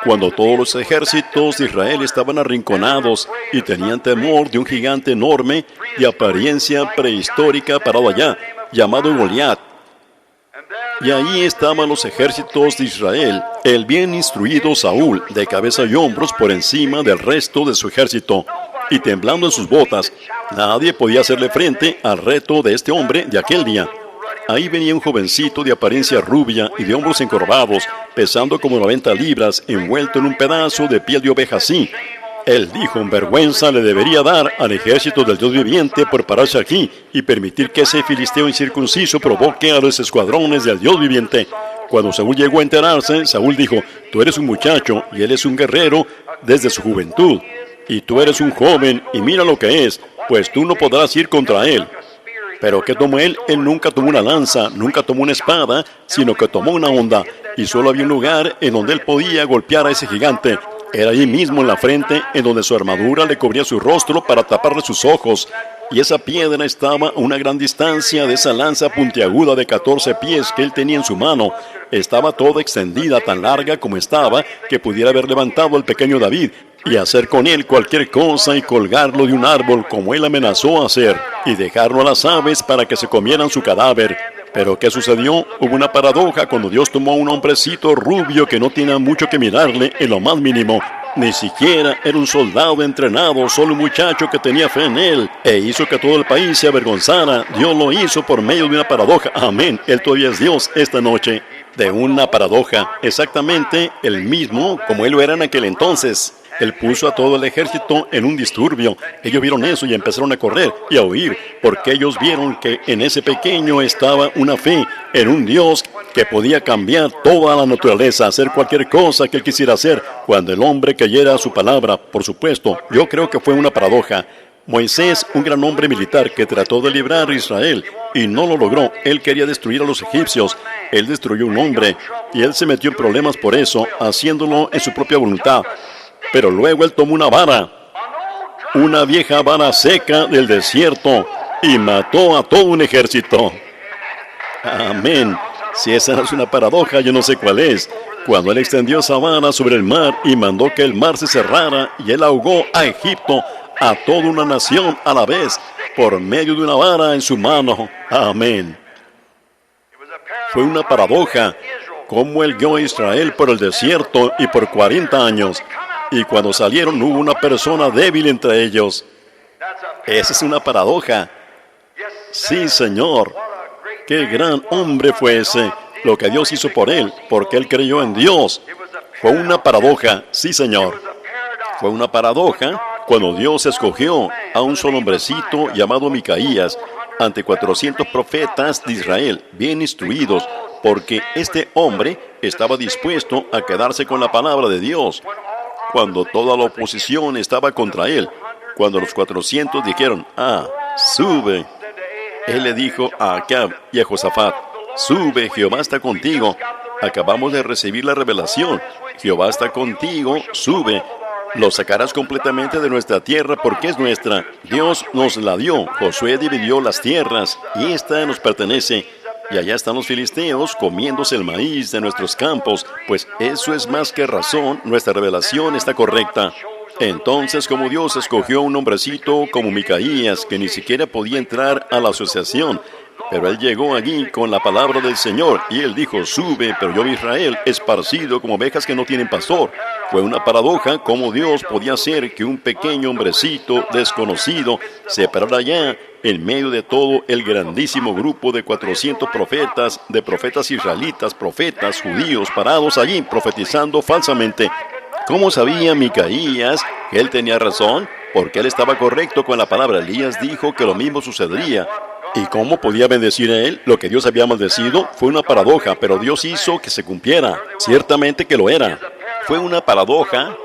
cuando todos los ejércitos de Israel estaban arrinconados y tenían temor de un gigante enorme de apariencia prehistórica parado allá, llamado Goliat. Y ahí estaban los ejércitos de Israel, el bien instruido Saúl, de cabeza y hombros por encima del resto de su ejército, y temblando en sus botas. Nadie podía hacerle frente al reto de este hombre de aquel día. Ahí venía un jovencito de apariencia rubia y de hombros encorvados, pesando como 90 libras, envuelto en un pedazo de piel de oveja así. Él dijo, en vergüenza le debería dar al ejército del Dios viviente por pararse aquí y permitir que ese filisteo incircunciso provoque a los escuadrones del Dios viviente. Cuando Saúl llegó a enterarse, Saúl dijo, tú eres un muchacho y él es un guerrero desde su juventud. Y tú eres un joven y mira lo que es, pues tú no podrás ir contra él. Pero ¿qué tomó él? Él nunca tomó una lanza, nunca tomó una espada, sino que tomó una honda. Y solo había un lugar en donde él podía golpear a ese gigante. Era allí mismo en la frente, en donde su armadura le cubría su rostro para taparle sus ojos. Y esa piedra estaba a una gran distancia de esa lanza puntiaguda de 14 pies que él tenía en su mano. Estaba toda extendida, tan larga como estaba, que pudiera haber levantado al pequeño David y hacer con él cualquier cosa y colgarlo de un árbol como él amenazó hacer, y dejarlo a las aves para que se comieran su cadáver. Pero ¿qué sucedió? Hubo una paradoja cuando Dios tomó a un hombrecito rubio que no tenía mucho que mirarle en lo más mínimo. Ni siquiera era un soldado entrenado, solo un muchacho que tenía fe en él, e hizo que todo el país se avergonzara. Dios lo hizo por medio de una paradoja. Amén. Él todavía es Dios esta noche. De una paradoja, exactamente el mismo como él lo era en aquel entonces. Él puso a todo el ejército en un disturbio. Ellos vieron eso y empezaron a correr y a huir, porque ellos vieron que en ese pequeño estaba una fe en un Dios que podía cambiar toda la naturaleza, hacer cualquier cosa que él quisiera hacer, cuando el hombre creyera a su palabra. Por supuesto, yo creo que fue una paradoja. Moisés, un gran hombre militar que trató de librar a Israel y no lo logró. Él quería destruir a los egipcios. Él destruyó un hombre y él se metió en problemas por eso, haciéndolo en su propia voluntad. Pero luego él tomó una vara, una vieja vara seca del desierto, y mató a todo un ejército. Amén. Si esa no es una paradoja, yo no sé cuál es. Cuando él extendió esa vara sobre el mar y mandó que el mar se cerrara, y él ahogó a Egipto, a toda una nación a la vez, por medio de una vara en su mano. Amén. Fue una paradoja, como él guió a Israel por el desierto y por 40 años. Y cuando salieron no hubo una persona débil entre ellos. Esa es una paradoja. Sí, Señor. Qué gran hombre fue ese. Lo que Dios hizo por él, porque él creyó en Dios. Fue una paradoja. Sí, Señor. Fue una paradoja cuando Dios escogió a un solo hombrecito llamado Micaías ante 400 profetas de Israel, bien instruidos, porque este hombre estaba dispuesto a quedarse con la palabra de Dios. Cuando toda la oposición estaba contra él, cuando los 400 dijeron, sube. Él le dijo a Acab y a Josafat, sube, Jehová está contigo. Acabamos de recibir la revelación. Jehová está contigo, sube. Lo sacarás completamente de nuestra tierra porque es nuestra. Dios nos la dio. Josué dividió las tierras y esta nos pertenece. Y allá están los filisteos comiéndose el maíz de nuestros campos, pues eso es más que razón, nuestra revelación está correcta. Entonces, como Dios escogió a un hombrecito como Micaías, que ni siquiera podía entrar a la asociación, Pero él llegó allí con la palabra del Señor y él dijo, sube, pero yo vi Israel esparcido como ovejas que no tienen pastor. Fue una paradoja cómo Dios podía hacer que un pequeño hombrecito desconocido se parara allá en medio de todo el grandísimo grupo de 400 profetas, de profetas israelitas, profetas judíos parados allí profetizando falsamente. ¿Cómo sabía Micaías que él tenía razón? Porque él estaba correcto con la palabra. Elías dijo que lo mismo sucedería. ¿Y cómo podía bendecir a él lo que Dios había maldecido? Fue una paradoja, pero Dios hizo que se cumpliera. Ciertamente que lo era. Fue una paradoja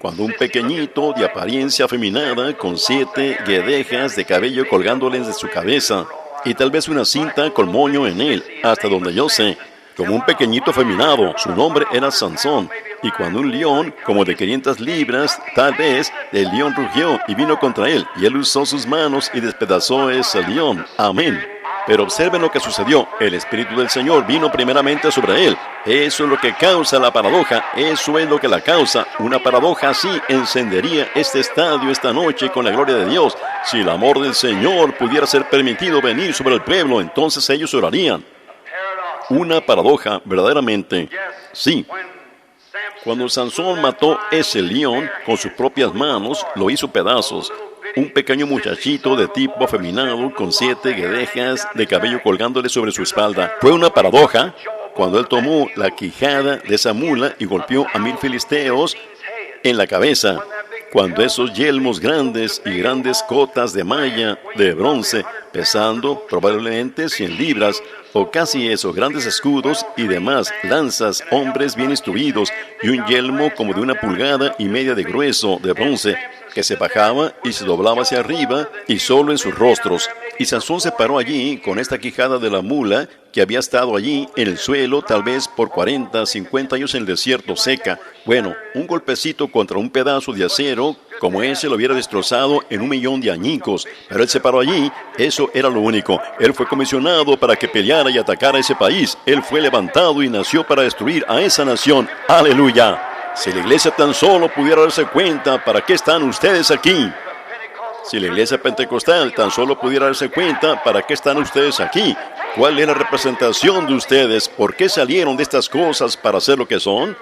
cuando un pequeñito de apariencia afeminada, con 7 guedejas de cabello colgándoles de su cabeza, y tal vez una cinta con moño en él, hasta donde yo sé, como un pequeñito afeminado, su nombre era Sansón. Y cuando un león, como de 500 libras, tal vez, el león rugió y vino contra él, y él usó sus manos y despedazó ese león. Amén. Pero observen lo que sucedió. El Espíritu del Señor vino primeramente sobre él. Eso es lo que causa la paradoja. Eso es lo que la causa. Una paradoja así encendería este estadio esta noche con la gloria de Dios. Si el amor del Señor pudiera ser permitido venir sobre el pueblo, entonces ellos orarían. Una paradoja, verdaderamente. Sí. Cuando Sansón mató ese león con sus propias manos, lo hizo pedazos. Un pequeño muchachito de tipo afeminado con 7 guedejas de cabello colgándole sobre su espalda. Fue una paradoja cuando él tomó la quijada de esa mula y golpeó a 1000 filisteos en la cabeza. Cuando esos yelmos grandes y grandes cotas de malla de bronce, pesando probablemente 100 libras, o casi eso, grandes escudos y demás lanzas, hombres bien instruidos, y un yelmo como de 1,5 pulgadas de grueso de bronce, que se bajaba y se doblaba hacia arriba y solo en sus rostros. Y Sansón se paró allí con esta quijada de la mula que había estado allí en el suelo tal vez por 40, 50 años en el desierto seca. Bueno, un golpecito contra un pedazo de acero como ese lo hubiera destrozado en 1,000,000 de añicos. Pero él se paró allí, eso era lo único. Él fue comisionado para que peleara y atacara a ese país. Él fue levantado y nació para destruir a esa nación. ¡Aleluya! Si la iglesia tan solo pudiera darse cuenta, ¿para qué están ustedes aquí? Si la iglesia pentecostal tan solo pudiera darse cuenta, ¿para qué están ustedes aquí? ¿Cuál es la representación de ustedes? ¿Por qué salieron de estas cosas para ser lo que son?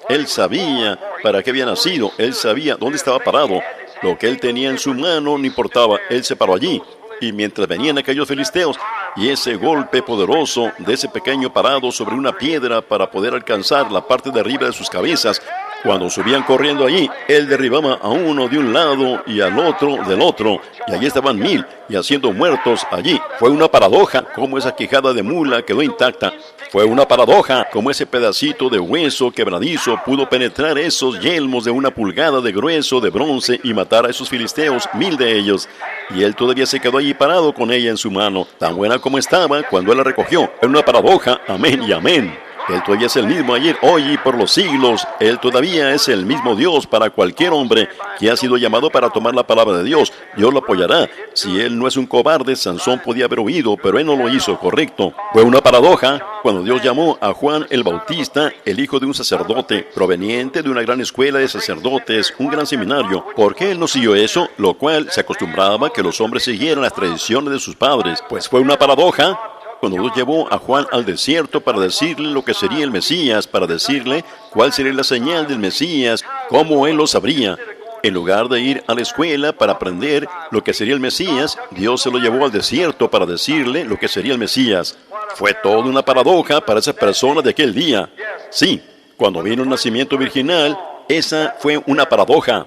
Él sabía para qué había nacido, él sabía dónde estaba parado. Lo que él tenía en su mano no importaba, él se paró allí. Y mientras venían aquellos filisteos, y ese golpe poderoso de ese pequeño parado sobre una piedra para poder alcanzar la parte de arriba de sus cabezas, cuando subían corriendo allí, él derribaba a uno de un lado y al otro del otro, y allí estaban 1000 y haciendo muertos allí. Fue una paradoja como esa quijada de mula quedó intacta. Fue una paradoja como ese pedacito de hueso quebradizo pudo penetrar esos yelmos de 1 pulgada de grueso de bronce y matar a esos filisteos, 1000 de ellos. Y él todavía se quedó allí parado con ella en su mano, tan buena como estaba cuando él la recogió. Era una paradoja, amén y amén. Él todavía es el mismo ayer, hoy y por los siglos. Él todavía es el mismo Dios para cualquier hombre que ha sido llamado para tomar la palabra de Dios. Dios lo apoyará. Si él no es un cobarde, Sansón podía haber huido, pero él no lo hizo, correcto. Fue una paradoja cuando Dios llamó a Juan el Bautista, el hijo de un sacerdote, proveniente de una gran escuela de sacerdotes, un gran seminario. ¿Por qué él no siguió eso? Lo cual se acostumbraba que los hombres siguieran las tradiciones de sus padres. Pues fue una paradoja cuando Dios llevó a Juan al desierto para decirle lo que sería el Mesías, para decirle cuál sería la señal del Mesías, cómo él lo sabría. En lugar de ir a la escuela para aprender lo que sería el Mesías, Dios se lo llevó al desierto para decirle lo que sería el Mesías. Fue toda una paradoja para esas personas de aquel día. Sí, cuando vino el nacimiento virginal, esa fue una paradoja.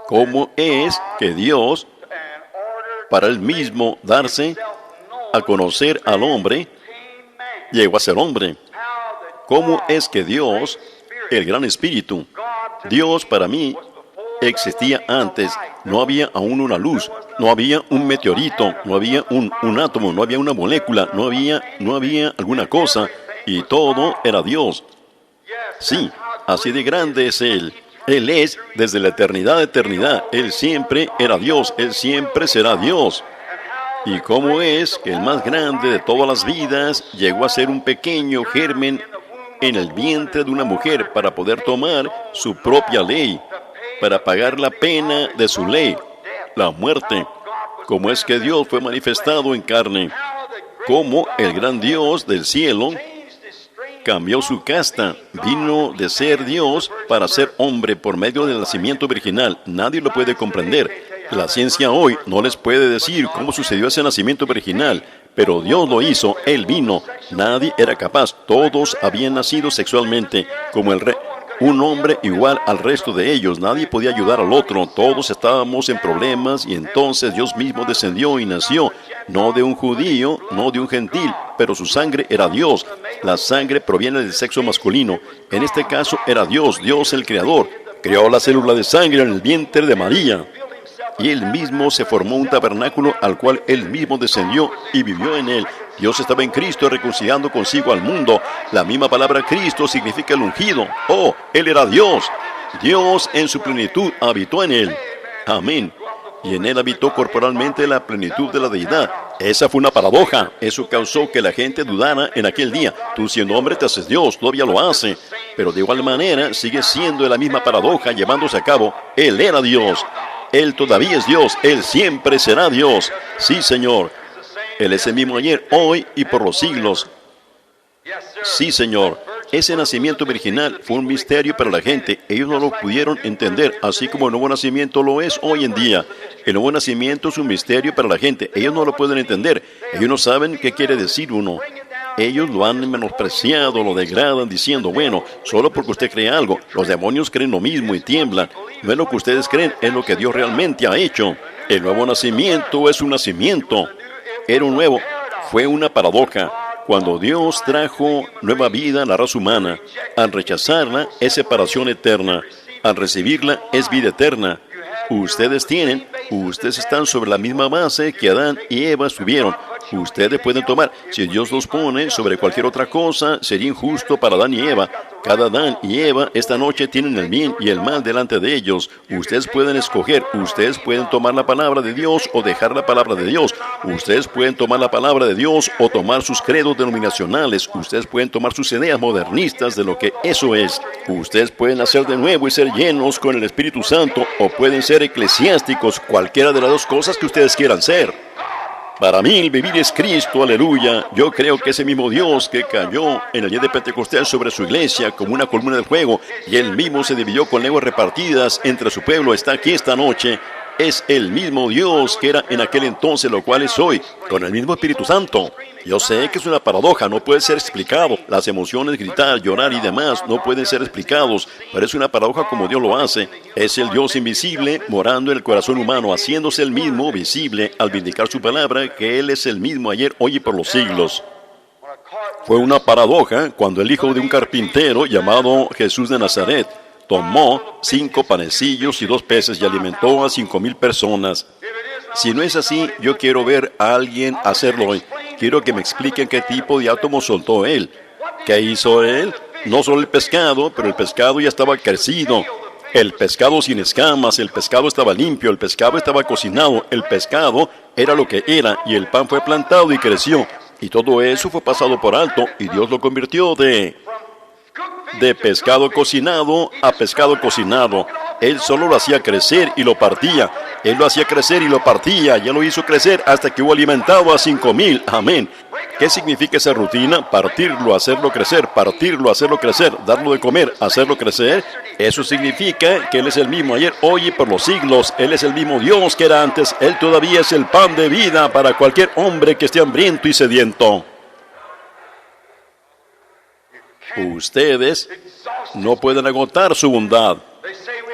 ¿Cómo es que Dios, para él mismo darse a conocer al hombre, llegó a ser hombre? ¿Cómo es que Dios, el gran Espíritu, Dios para mí, existía antes? No había aún una luz, no había un meteorito, no había un átomo, no había una molécula, no había alguna cosa, y todo era Dios. Sí, así de grande es Él. Él es desde la eternidad a eternidad. Él siempre era Dios, Él siempre será Dios. ¿Y cómo es que el más grande de todas las vidas llegó a ser un pequeño germen en el vientre de una mujer para poder tomar su propia ley, para pagar la pena de su ley, la muerte? ¿Cómo es que Dios fue manifestado en carne? cómo el gran Dios del cielo cambió su casta, vino de ser Dios para ser hombre por medio del nacimiento virginal. Nadie lo puede comprender. La ciencia hoy no les puede decir cómo sucedió ese nacimiento virginal, pero Dios lo hizo, Él vino. Nadie era capaz, todos habían nacido sexualmente, como el rey. Un hombre igual al resto de ellos, nadie podía ayudar al otro, todos estábamos en problemas y entonces Dios mismo descendió y nació, no de un judío, no de un gentil, pero su sangre era Dios. La sangre proviene del sexo masculino, en este caso era Dios, Dios el Creador, creó la célula de sangre en el vientre de María. Y Él mismo se formó un tabernáculo al cual Él mismo descendió y vivió en él. Dios estaba en Cristo reconciliando consigo al mundo. La misma palabra Cristo significa el ungido. Oh, Él era Dios. Dios en su plenitud habitó en Él. Amén. Y en Él habitó corporalmente la plenitud de la deidad. Esa fue una paradoja. Eso causó que la gente dudara en aquel día. Tú siendo hombre te haces Dios, todavía lo hace. Pero de igual manera sigue siendo la misma paradoja llevándose a cabo. Él era Dios. Él todavía es Dios, Él siempre será Dios. Sí, Señor. Él es el mismo ayer, hoy y por los siglos. Sí, Señor. Ese nacimiento virginal fue un misterio para la gente. Ellos no lo pudieron entender, así como el nuevo nacimiento lo es hoy en día. El nuevo nacimiento es un misterio para la gente. Ellos no lo pueden entender. Ellos no saben qué quiere decir uno. Ellos lo han menospreciado, lo degradan, diciendo, bueno, solo porque usted cree algo, los demonios creen lo mismo y tiemblan. No es lo que ustedes creen, es lo que Dios realmente ha hecho. El nuevo nacimiento es un nacimiento. Era un nuevo, fue una paradoja. Cuando Dios trajo nueva vida a la raza humana, al rechazarla es separación eterna, al recibirla es vida eterna. Ustedes están sobre la misma base que Adán y Eva estuvieron. Ustedes pueden tomar, si Dios los pone sobre cualquier otra cosa, sería injusto para Adán y Eva. Cada Adán y Eva esta noche tienen el bien y el mal delante de ellos. Ustedes pueden escoger, ustedes pueden tomar la palabra de Dios o dejar la palabra de Dios. Ustedes pueden tomar la palabra de Dios o tomar sus credos denominacionales. Ustedes pueden tomar sus ideas modernistas de lo que eso es. Ustedes pueden nacer de nuevo y ser llenos con el Espíritu Santo o pueden ser eclesiásticos, cualquiera de las dos cosas que ustedes quieran ser. Para mí el vivir es Cristo, aleluya. Yo creo que ese mismo Dios que cayó en el día de Pentecostés sobre su iglesia como una columna de fuego y Él mismo se dividió con lenguas repartidas entre su pueblo, está aquí esta noche. Es el mismo Dios que era en aquel entonces, lo cual es hoy, con el mismo Espíritu Santo. Yo sé que es una paradoja, no puede ser explicado. Las emociones, gritar, llorar y demás no pueden ser explicados, pero es una paradoja como Dios lo hace. Es el Dios invisible morando en el corazón humano, haciéndose el mismo visible al vindicar su palabra, que Él es el mismo ayer, hoy y por los siglos. Fue una paradoja cuando el hijo de un carpintero llamado Jesús de Nazaret tomó 5 panecillos y 2 peces y alimentó a 5,000 personas. Si no es así, yo quiero ver a alguien hacerlo hoy. Quiero que me expliquen qué tipo de átomo soltó él. ¿Qué hizo él? No solo el pescado, pero el pescado ya estaba crecido. El pescado sin escamas, el pescado estaba limpio, el pescado estaba cocinado, el pescado era lo que era y el pan fue plantado y creció. Y todo eso fue pasado por alto y Dios lo convirtió de pescado cocinado a pescado cocinado. Él solo lo hacía crecer y lo partía. Él lo hacía crecer y lo partía. Ya lo hizo crecer hasta que hubo alimentado a 5,000. Amén. ¿Qué significa esa rutina? Partirlo, hacerlo crecer, partirlo, hacerlo crecer, darlo de comer, hacerlo crecer. Eso significa que Él es el mismo ayer, hoy y por los siglos. Él es el mismo Dios que era antes. Él todavía es el pan de vida para cualquier hombre que esté hambriento y sediento. Ustedes no pueden agotar su bondad.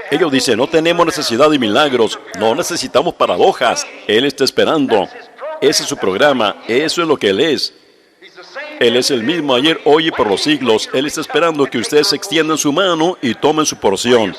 Ellos dicen, no tenemos necesidad de milagros, no necesitamos paradojas. Él está esperando. Ese es su programa, eso es lo que Él es. Él es el mismo ayer, hoy y por los siglos. Él está esperando que ustedes extiendan su mano y tomen su porción.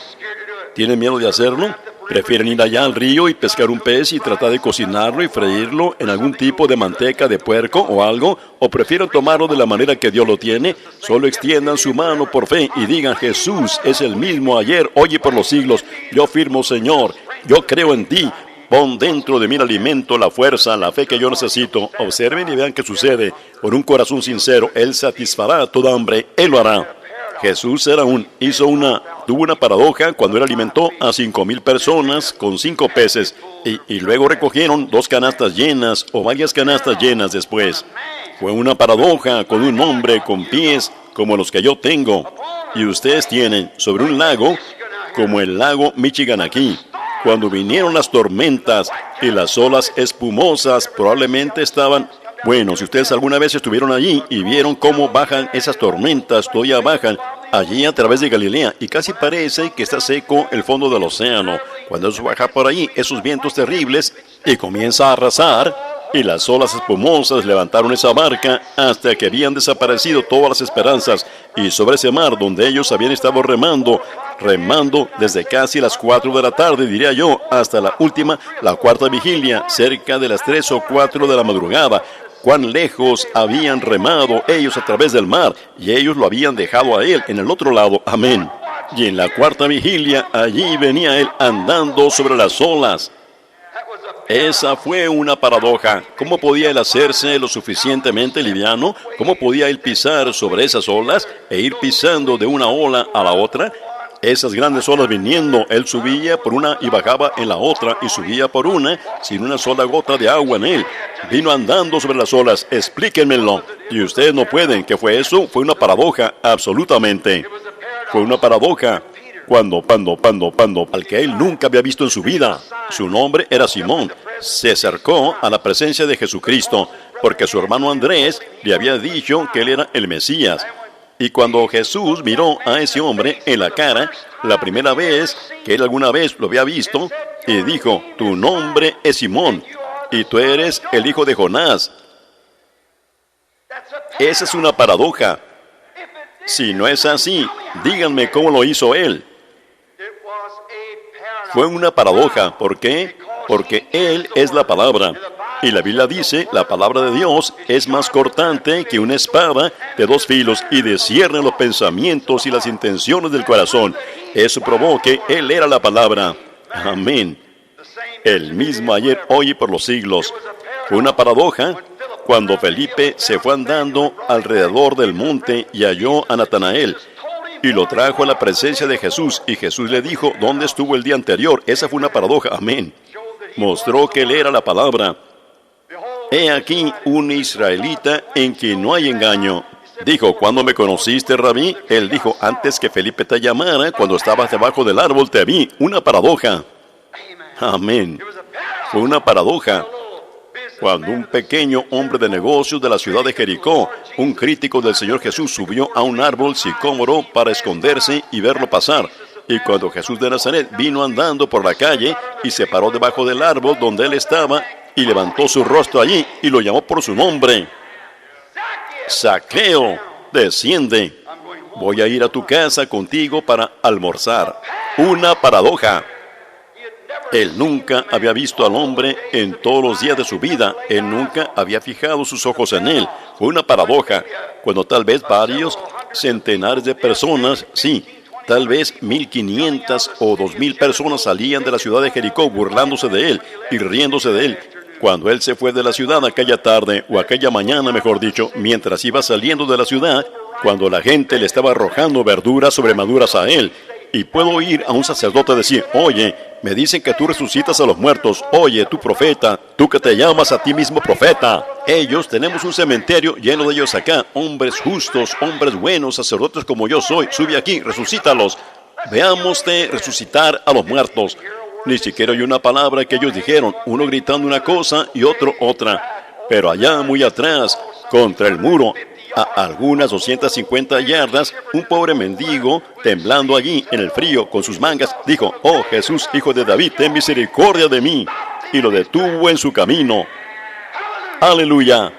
¿Tienen miedo de hacerlo? ¿Prefieren ir allá al río y pescar un pez y tratar de cocinarlo y freírlo en algún tipo de manteca de puerco o algo? ¿O prefieren tomarlo de la manera que Dios lo tiene? Solo extiendan su mano por fe y digan, Jesús es el mismo ayer, hoy y por los siglos. Yo firmo, Señor, yo creo en ti. Pon dentro de mí el alimento, la fuerza, la fe que yo necesito. Observen y vean qué sucede. Con un corazón sincero, Él satisfará toda hambre. Él lo hará. Jesús tuvo una paradoja cuando Él alimentó a 5,000 personas con 5 peces y luego recogieron 2 canastas llenas o varias canastas llenas después. Fue una paradoja con un hombre con pies como los que yo tengo. Y ustedes tienen sobre un lago como el lago Michigan aquí. Cuando vinieron las tormentas y las olas espumosas probablemente estaban... Bueno, si ustedes alguna vez estuvieron allí y vieron cómo bajan esas tormentas, todavía bajan allí a través de Galilea y casi parece que está seco el fondo del océano. Cuando eso baja por allí, esos vientos terribles y comienza a arrasar y las olas espumosas levantaron esa barca hasta que habían desaparecido todas las esperanzas y sobre ese mar donde ellos habían estado remando desde casi las 4 de la tarde, diría yo, hasta la cuarta vigilia, cerca de las 3 o 4 de la madrugada. Cuán lejos habían remado ellos a través del mar, y ellos lo habían dejado a él en el otro lado. Amén. Y en la cuarta vigilia, allí venía él andando sobre las olas. Esa fue una paradoja. ¿Cómo podía él hacerse lo suficientemente liviano? ¿Cómo podía él pisar sobre esas olas e ir pisando de una ola a la otra? Esas grandes olas viniendo, él subía por una y bajaba en la otra y subía por una sin una sola gota de agua en él. Vino andando sobre las olas, explíquenmelo. Y ustedes no pueden. ¿Qué fue eso? Fue una paradoja, absolutamente. Fue una paradoja. Cuando, al que él nunca había visto en su vida. Su nombre era Simón. Se acercó a la presencia de Jesucristo porque su hermano Andrés le había dicho que él era el Mesías. Y cuando Jesús miró a ese hombre en la cara, la primera vez que él alguna vez lo había visto, y dijo, tu nombre es Simón, y tú eres el hijo de Jonás. Esa es una paradoja. Si no es así, díganme cómo lo hizo él. Fue una paradoja. ¿Por qué? Porque él es la palabra. Y la Biblia dice, la palabra de Dios es más cortante que una espada de 2 filos y discierne los pensamientos y las intenciones del corazón. Eso probó que él era la palabra. Amén. El mismo ayer, hoy y por los siglos. Fue una paradoja cuando Felipe se fue andando alrededor del monte y halló a Natanael y lo trajo a la presencia de Jesús. Y Jesús le dijo, ¿dónde estuvo el día anterior? Esa fue una paradoja. Amén. Mostró que él era la palabra. He aquí un israelita en quien no hay engaño. Dijo, ¿cuándo me conociste, Rabí? Él dijo, antes que Felipe te llamara, cuando estabas debajo del árbol te vi. Una paradoja. Amén. Fue una paradoja. Cuando un pequeño hombre de negocios de la ciudad de Jericó, un crítico del Señor Jesús, subió a un árbol sicómoro para esconderse y verlo pasar. Y cuando Jesús de Nazaret vino andando por la calle y se paró debajo del árbol donde él estaba y levantó su rostro allí y lo llamó por su nombre. Zaqueo, desciende. Voy a ir a tu casa contigo para almorzar. Una paradoja. Él nunca había visto al hombre en todos los días de su vida. Él nunca había fijado sus ojos en él. Fue una paradoja. Cuando tal vez varios centenares de personas, sí, tal vez 1,500 o 2,000 personas salían de la ciudad de Jericó burlándose de él y riéndose de él. Cuando él se fue de la ciudad aquella tarde, o aquella mañana, mejor dicho, mientras iba saliendo de la ciudad, cuando la gente le estaba arrojando verduras sobre maduras a él, y puedo oír a un sacerdote decir, oye, me dicen que tú resucitas a los muertos, oye, tú profeta, tú que te llamas a ti mismo profeta. Ellos, tenemos un cementerio lleno de ellos acá, hombres justos, hombres buenos, sacerdotes como yo soy, sube aquí, resucítalos. Veámoste resucitar a los muertos. Ni siquiera oí una palabra que ellos dijeron, uno gritando una cosa y otro otra. Pero allá muy atrás, contra el muro, a algunas 250 yardas, un pobre mendigo, temblando allí en el frío con sus mangas, dijo, oh Jesús, hijo de David, ten misericordia de mí. Y lo detuvo en su camino. Aleluya.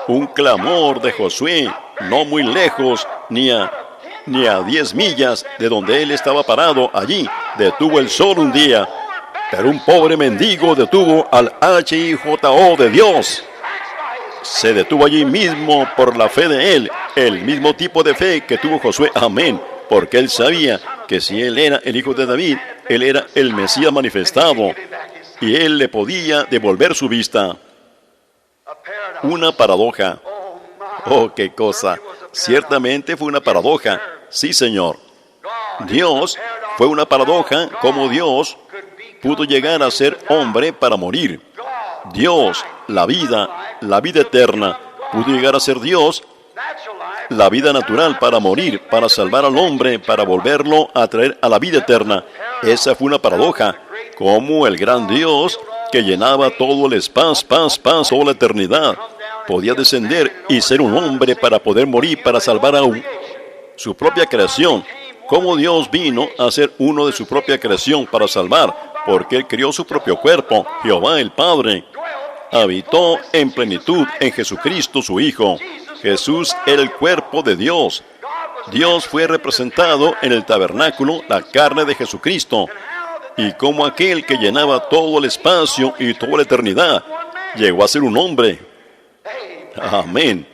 Un clamor de Josué, no muy lejos, ni a 10 millas de donde él estaba parado allí, detuvo el sol un día, pero un pobre mendigo detuvo al HIJO de Dios. Se detuvo allí mismo por la fe de él, el mismo tipo de fe que tuvo Josué, amén, porque él sabía que si él era el hijo de David, él era el Mesías manifestado, y él le podía devolver su vista. Una paradoja. Oh, qué cosa. Ciertamente fue una paradoja. Sí, Señor. Dios fue una paradoja, como Dios pudo llegar a ser hombre para morir. Dios, la vida eterna, pudo llegar a ser Dios, la vida natural para morir, para salvar al hombre, para volverlo a traer a la vida eterna. Esa fue una paradoja, como el gran Dios que llenaba todo el espacio, toda la eternidad, podía descender y ser un hombre para poder morir, para salvar a su propia creación. Como Dios vino a ser uno de su propia creación para salvar, porque Él crió su propio cuerpo. Jehová el Padre habitó en plenitud en Jesucristo su Hijo. Jesús era el cuerpo de Dios. Dios fue representado en el tabernáculo, la carne de Jesucristo. Y como aquel que llenaba todo el espacio y toda la eternidad, llegó a ser un hombre. Amén.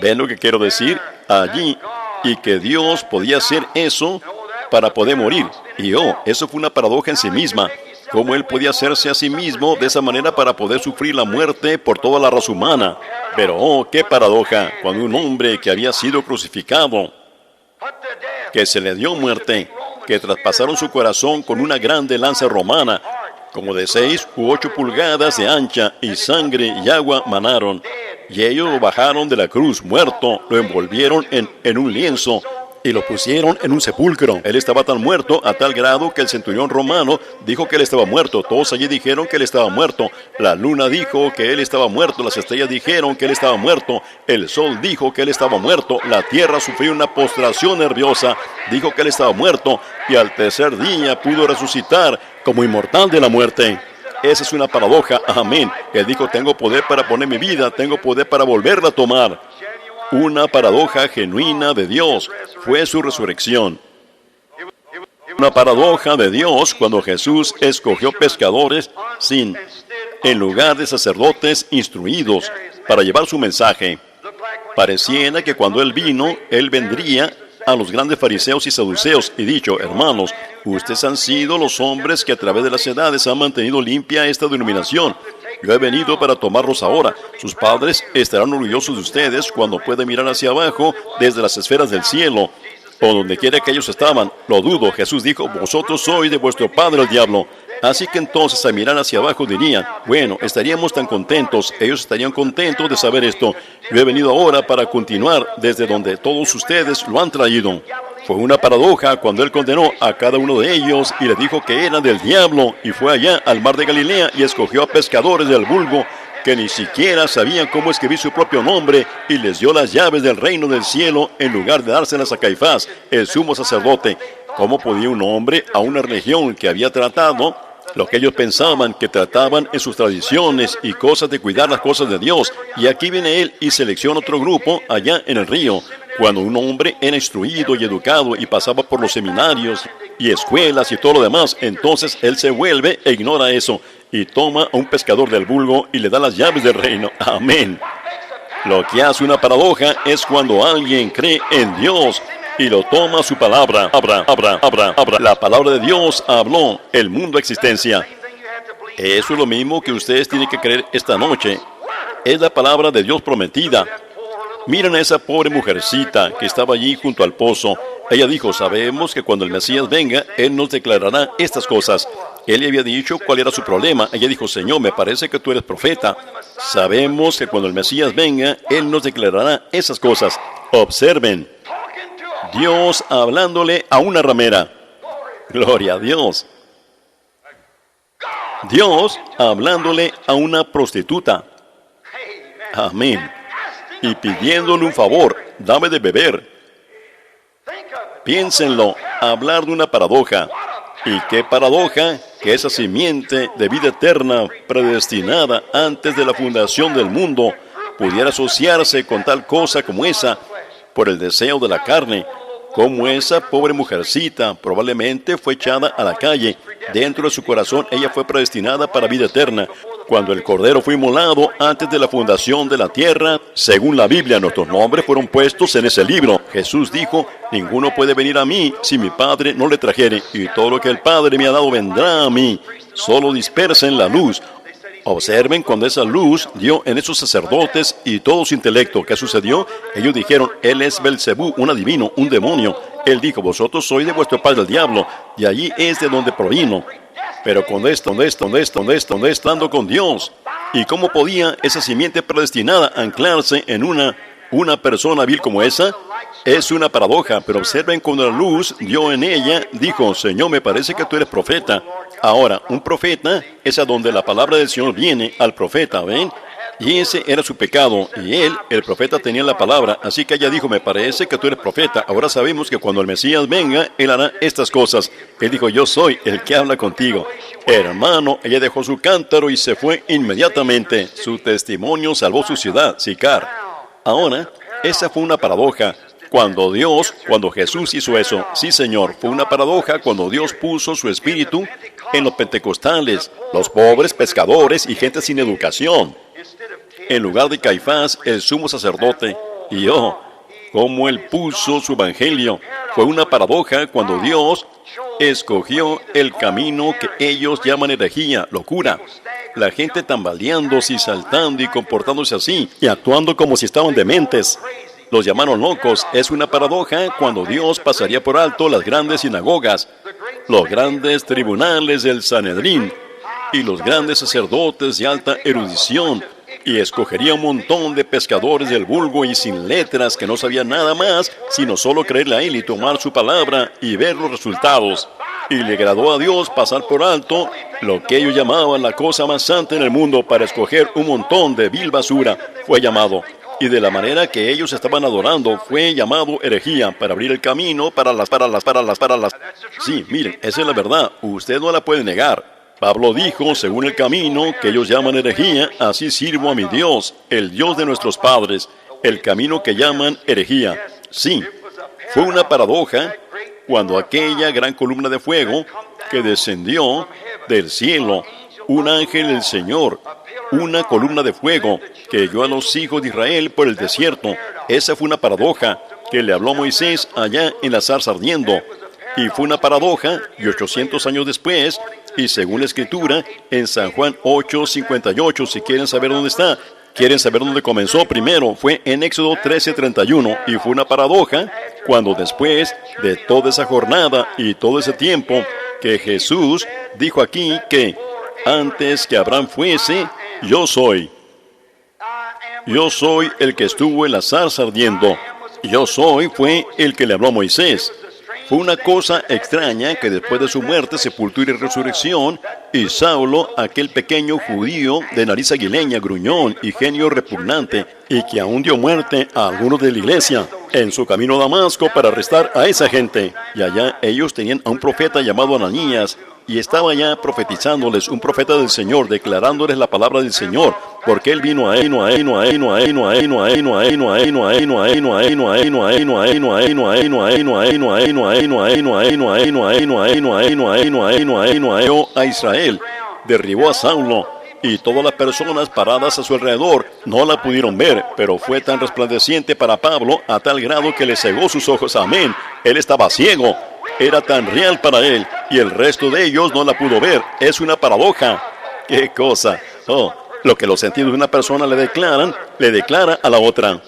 ¿Ven lo que quiero decir? Allí, y que Dios podía hacer eso para poder morir. Y eso fue una paradoja en sí misma. Cómo Él podía hacerse a sí mismo de esa manera para poder sufrir la muerte por toda la raza humana. Pero, qué paradoja, cuando un hombre que había sido crucificado, que se le dio muerte, que traspasaron su corazón con una grande lanza romana, como de 6 u 8 pulgadas de ancha, y sangre y agua manaron. Y ellos lo bajaron de la cruz, muerto, lo envolvieron en un lienzo y lo pusieron en un sepulcro. Él estaba tan muerto a tal grado que el centurión romano dijo que él estaba muerto. Todos allí dijeron que él estaba muerto. La luna dijo que él estaba muerto. Las estrellas dijeron que él estaba muerto. El sol dijo que él estaba muerto. La tierra sufrió una postración nerviosa. Dijo que él estaba muerto. Y al tercer día pudo resucitar como inmortal de la muerte. Esa es una paradoja. Amén. Él dijo, tengo poder para poner mi vida. Tengo poder para volverla a tomar. Una paradoja genuina de Dios fue su resurrección. Una paradoja de Dios cuando Jesús escogió pescadores en lugar de sacerdotes instruidos para llevar su mensaje. Pareciera que cuando Él vino, Él vendría a los grandes fariseos y saduceos y dicho, hermanos, ustedes han sido los hombres que a través de las edades han mantenido limpia esta denominación. Yo he venido para tomarlos ahora. Sus padres estarán orgullosos de ustedes cuando puedan mirar hacia abajo desde las esferas del cielo, o donde quiera que ellos estaban. Lo dudo. Jesús dijo, vosotros sois de vuestro padre el diablo. Así que entonces al mirar hacia abajo dirían, bueno, estaríamos tan contentos. Ellos estarían contentos de saber esto. Yo he venido ahora para continuar desde donde todos ustedes lo han traído. Fue una paradoja cuando Él condenó a cada uno de ellos y le dijo que eran del diablo, y fue allá al mar de Galilea y escogió a pescadores del vulgo que ni siquiera sabían cómo escribir su propio nombre, y les dio las llaves del reino del cielo en lugar de dárselas a Caifás, el sumo sacerdote. ¿Cómo podía un hombre a una religión que había tratado lo que ellos pensaban que trataban en sus tradiciones y cosas de cuidar las cosas de Dios? Y aquí viene Él y selecciona otro grupo allá en el río. Cuando un hombre era instruido y educado y pasaba por los seminarios y escuelas y todo lo demás, entonces él se vuelve e ignora eso y toma a un pescador del vulgo y le da las llaves del reino. Amén. Lo que hace una paradoja es cuando alguien cree en Dios y lo toma su palabra. La palabra de Dios habló el mundo a existencia. Eso es lo mismo que ustedes tienen que creer esta noche. Es la palabra de Dios prometida. Miren a esa pobre mujercita que estaba allí junto al pozo. Ella dijo, sabemos que cuando el Mesías venga, Él nos declarará estas cosas. Él le había dicho cuál era su problema. Ella dijo, Señor, me parece que tú eres profeta. Sabemos que cuando el Mesías venga, Él nos declarará esas cosas. Observen. Dios hablándole a una ramera. Gloria a Dios. Dios hablándole a una prostituta. Amén. Y pidiéndole un favor, dame de beber. Piénsenlo, hablar de una paradoja. ¿Y qué paradoja? Que esa simiente de vida eterna, predestinada antes de la fundación del mundo, pudiera asociarse con tal cosa como esa, por el deseo de la carne. Como esa pobre mujercita probablemente fue echada a la calle. Dentro de su corazón ella fue predestinada para vida eterna. Cuando el Cordero fue inmolado antes de la fundación de la tierra, según la Biblia, nuestros nombres fueron puestos en ese libro. Jesús dijo, ninguno puede venir a mí si mi Padre no le trajere, y todo lo que el Padre me ha dado vendrá a mí. Solo dispersen la luz. Observen cuando esa luz dio en esos sacerdotes y todo su intelecto. ¿Qué sucedió? Ellos dijeron, Él es Belcebú, un adivino, un demonio. Él dijo, vosotros sois de vuestro padre el diablo, y allí es de donde provino. Pero estando con Dios, ¿Y cómo podía esa simiente predestinada anclarse en una persona vil como esa? Es una paradoja, pero observen cuando la luz dio en ella, dijo, Señor, me parece que tú eres profeta. Ahora, un profeta es a donde la palabra del Señor viene al profeta, ¿ven? Y ese era su pecado, y él, el profeta, tenía la palabra, así que ella dijo, me parece que tú eres profeta. Ahora sabemos que cuando el Mesías venga, él hará estas cosas. Él dijo, yo soy el que habla contigo. Hermano, ella dejó su cántaro y se fue inmediatamente. Su testimonio salvó su ciudad, Sicar. Ahora, esa fue una paradoja. Cuando Jesús hizo eso, sí Señor, fue una paradoja cuando Dios puso su espíritu en los pentecostales, los pobres pescadores y gente sin educación. En lugar de Caifás, el sumo sacerdote, y cómo él puso su evangelio. Fue una paradoja cuando Dios escogió el camino que ellos llaman herejía, locura. La gente tambaleándose y saltando y comportándose así, y actuando como si estaban dementes. Los llamaron locos. Es una paradoja cuando Dios pasaría por alto las grandes sinagogas, los grandes tribunales del Sanedrín y los grandes sacerdotes de alta erudición, y escogería un montón de pescadores del vulgo y sin letras que no sabían nada más, sino solo creerle a él y tomar su palabra y ver los resultados. Y le agradó a Dios pasar por alto lo que ellos llamaban la cosa más santa en el mundo para escoger un montón de vil basura. Fue llamado. Y de la manera que ellos estaban adorando, fue llamado herejía para abrir el camino para las. Sí, miren, esa es la verdad. Usted no la puede negar. Pablo dijo, según el camino que ellos llaman herejía, así sirvo a mi Dios, el Dios de nuestros padres, el camino que llaman herejía. Sí, fue una paradoja cuando aquella gran columna de fuego que descendió del cielo, un ángel del Señor, una columna de fuego que guió a los hijos de Israel por el desierto. Esa fue una paradoja que le habló Moisés allá en la zarza ardiendo. Y fue una paradoja, y 800 años después, y según la Escritura, en San Juan 8:58, si quieren saber dónde está, quieren saber dónde comenzó primero, fue en Éxodo 13:31, y fue una paradoja cuando después de toda esa jornada y todo ese tiempo, que Jesús dijo aquí que antes que Abraham fuese, yo soy. Yo soy el que estuvo en la zarza ardiendo. Yo soy fue el que le habló a Moisés. Fue una cosa extraña que después de su muerte, sepultura y resurrección, y Saulo, aquel pequeño judío de nariz aguileña, gruñón y genio repugnante, y que aún dio muerte a algunos de la iglesia, en su camino a Damasco para arrestar a esa gente. Y allá ellos tenían a un profeta llamado Ananías, y estaba ya profetizándoles, un profeta del Señor, declarándoles la palabra del Señor, porque él vino a Israel, derribó a Saulo, y todas las personas paradas a su alrededor no la pudieron ver, pero fue tan resplandeciente para Pablo a tal grado que le cegó sus ojos. Amén. Él estaba ciego. Era tan real para él, y el resto de ellos no la pudo ver. Es una paradoja. ¡Qué cosa! Lo que los sentidos de una persona le declara a la otra.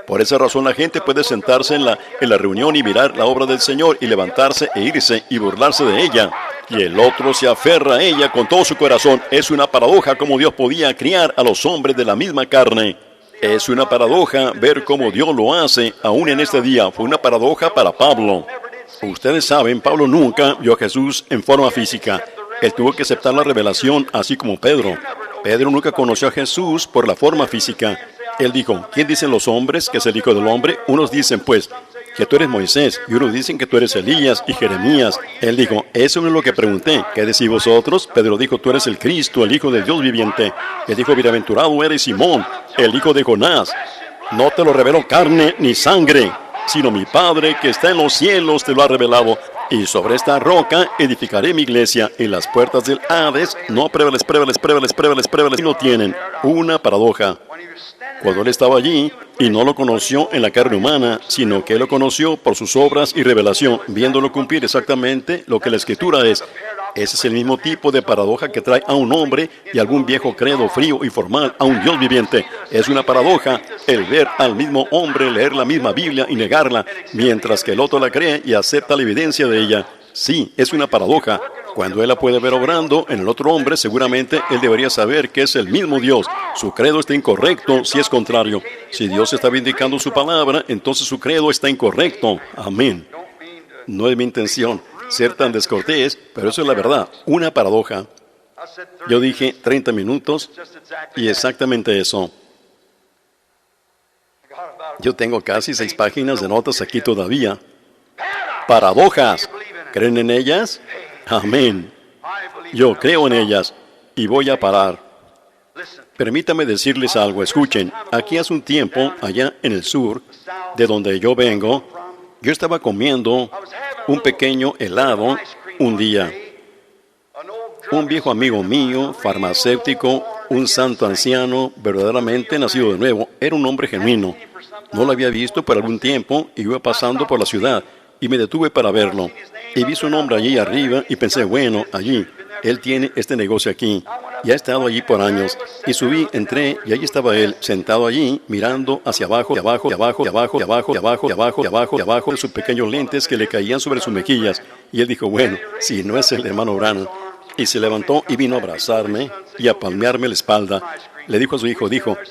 Por esa razón la gente puede sentarse en la reunión y mirar la obra del Señor y levantarse e irse y burlarse de ella. Y el otro se aferra a ella con todo su corazón. Es una paradoja cómo Dios podía criar a los hombres de la misma carne. Es una paradoja ver cómo Dios lo hace aún en este día. Fue una paradoja para Pablo. Ustedes saben, Pablo nunca vio a Jesús en forma física. Él tuvo que aceptar la revelación, así como Pedro. Pedro nunca conoció a Jesús por la forma física. Él dijo, ¿quién dicen los hombres que es el Hijo del Hombre? Unos dicen, pues, que tú eres Moisés, y unos dicen que tú eres Elías y Jeremías. Él dijo, eso no es lo que pregunté. ¿Qué decís vosotros? Pedro dijo, tú eres el Cristo, el Hijo del Dios viviente. Él dijo, bienaventurado eres Simón, el hijo de Jonás. No te lo reveló carne ni sangre, sino mi Padre que está en los cielos te lo ha revelado. Y sobre esta roca edificaré mi iglesia, y las puertas del Hades no lo tienen. Una paradoja. Cuando él estaba allí, y no lo conoció en la carne humana, sino que él lo conoció por sus obras y revelación, viéndolo cumplir exactamente lo que la Escritura es. Ese es el mismo tipo de paradoja que trae a un hombre y algún viejo credo frío y formal a un Dios viviente. Es una paradoja el ver al mismo hombre leer la misma Biblia y negarla, mientras que el otro la cree y acepta la evidencia de ella. Sí, es una paradoja. Cuando él la puede ver obrando en el otro hombre, seguramente él debería saber que es el mismo Dios. Su credo está incorrecto si es contrario. Si Dios está vindicando su palabra, entonces su credo está incorrecto. Amén. No es mi intención ser tan descortés, pero eso es la verdad. Una paradoja. Yo dije 30 minutos y exactamente eso. Yo tengo casi 6 páginas de notas aquí todavía. Paradojas. ¿Creen en ellas? Amén. Yo creo en ellas y voy a parar. Permítame decirles algo. Escuchen, aquí hace un tiempo, allá en el sur, de donde yo vengo, yo estaba comiendo un pequeño helado un día. Un viejo amigo mío, farmacéutico, un santo anciano, verdaderamente nacido de nuevo, era un hombre genuino. No lo había visto por algún tiempo y iba pasando por la ciudad y me detuve para verlo. Y vi su nombre allí arriba y pensé, bueno, allí, él tiene este negocio aquí. Y ha estado allí por años. Y subí, entré y allí estaba él, sentado allí, mirando hacia abajo, de abajo, de abajo, de abajo, de abajo, de abajo, de abajo, de abajo, de abajo de sus pequeños lentes que le caían sobre sus mejillas. Y él dijo, bueno, si no es el hermano Branham. Y se levantó y vino a abrazarme y a palmearme la espalda. Le dijo a su hijo,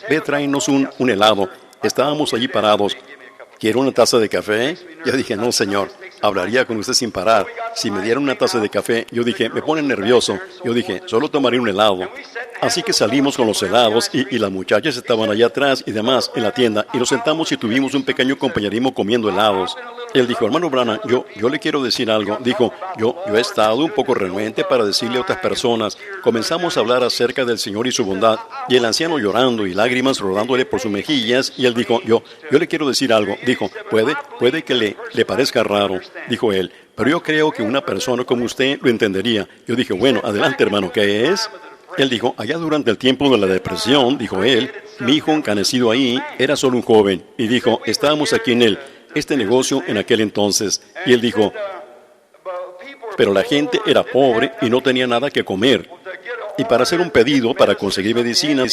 ve, tráenos un helado. Estábamos allí parados. ¿Quiere una taza de café? Yo dije, no, señor, hablaría con usted sin parar. Si me dieran una taza de café, yo dije, me pone nervioso. Yo dije, solo tomaré un helado. Así que salimos con los helados y las muchachas estaban allá atrás y demás en la tienda. Y nos sentamos y tuvimos un pequeño compañerismo comiendo helados. Él dijo, hermano Branham, yo le quiero decir algo. Dijo, yo he estado un poco renuente para decirle a otras personas. Comenzamos a hablar acerca del Señor y su bondad. Y el anciano llorando y lágrimas rodándole por sus mejillas. Y él dijo, yo le quiero decir algo. Dijo, puede que le parezca raro, dijo él, pero yo creo que una persona como usted lo entendería. Yo dije, bueno, adelante hermano, ¿qué es? Él dijo, allá durante el tiempo de la depresión, dijo él, mi hijo encanecido ahí era solo un joven. Y dijo, estábamos aquí en este negocio en aquel entonces. Y él dijo, pero la gente era pobre y no tenía nada que comer. Y para hacer un pedido, para conseguir medicina,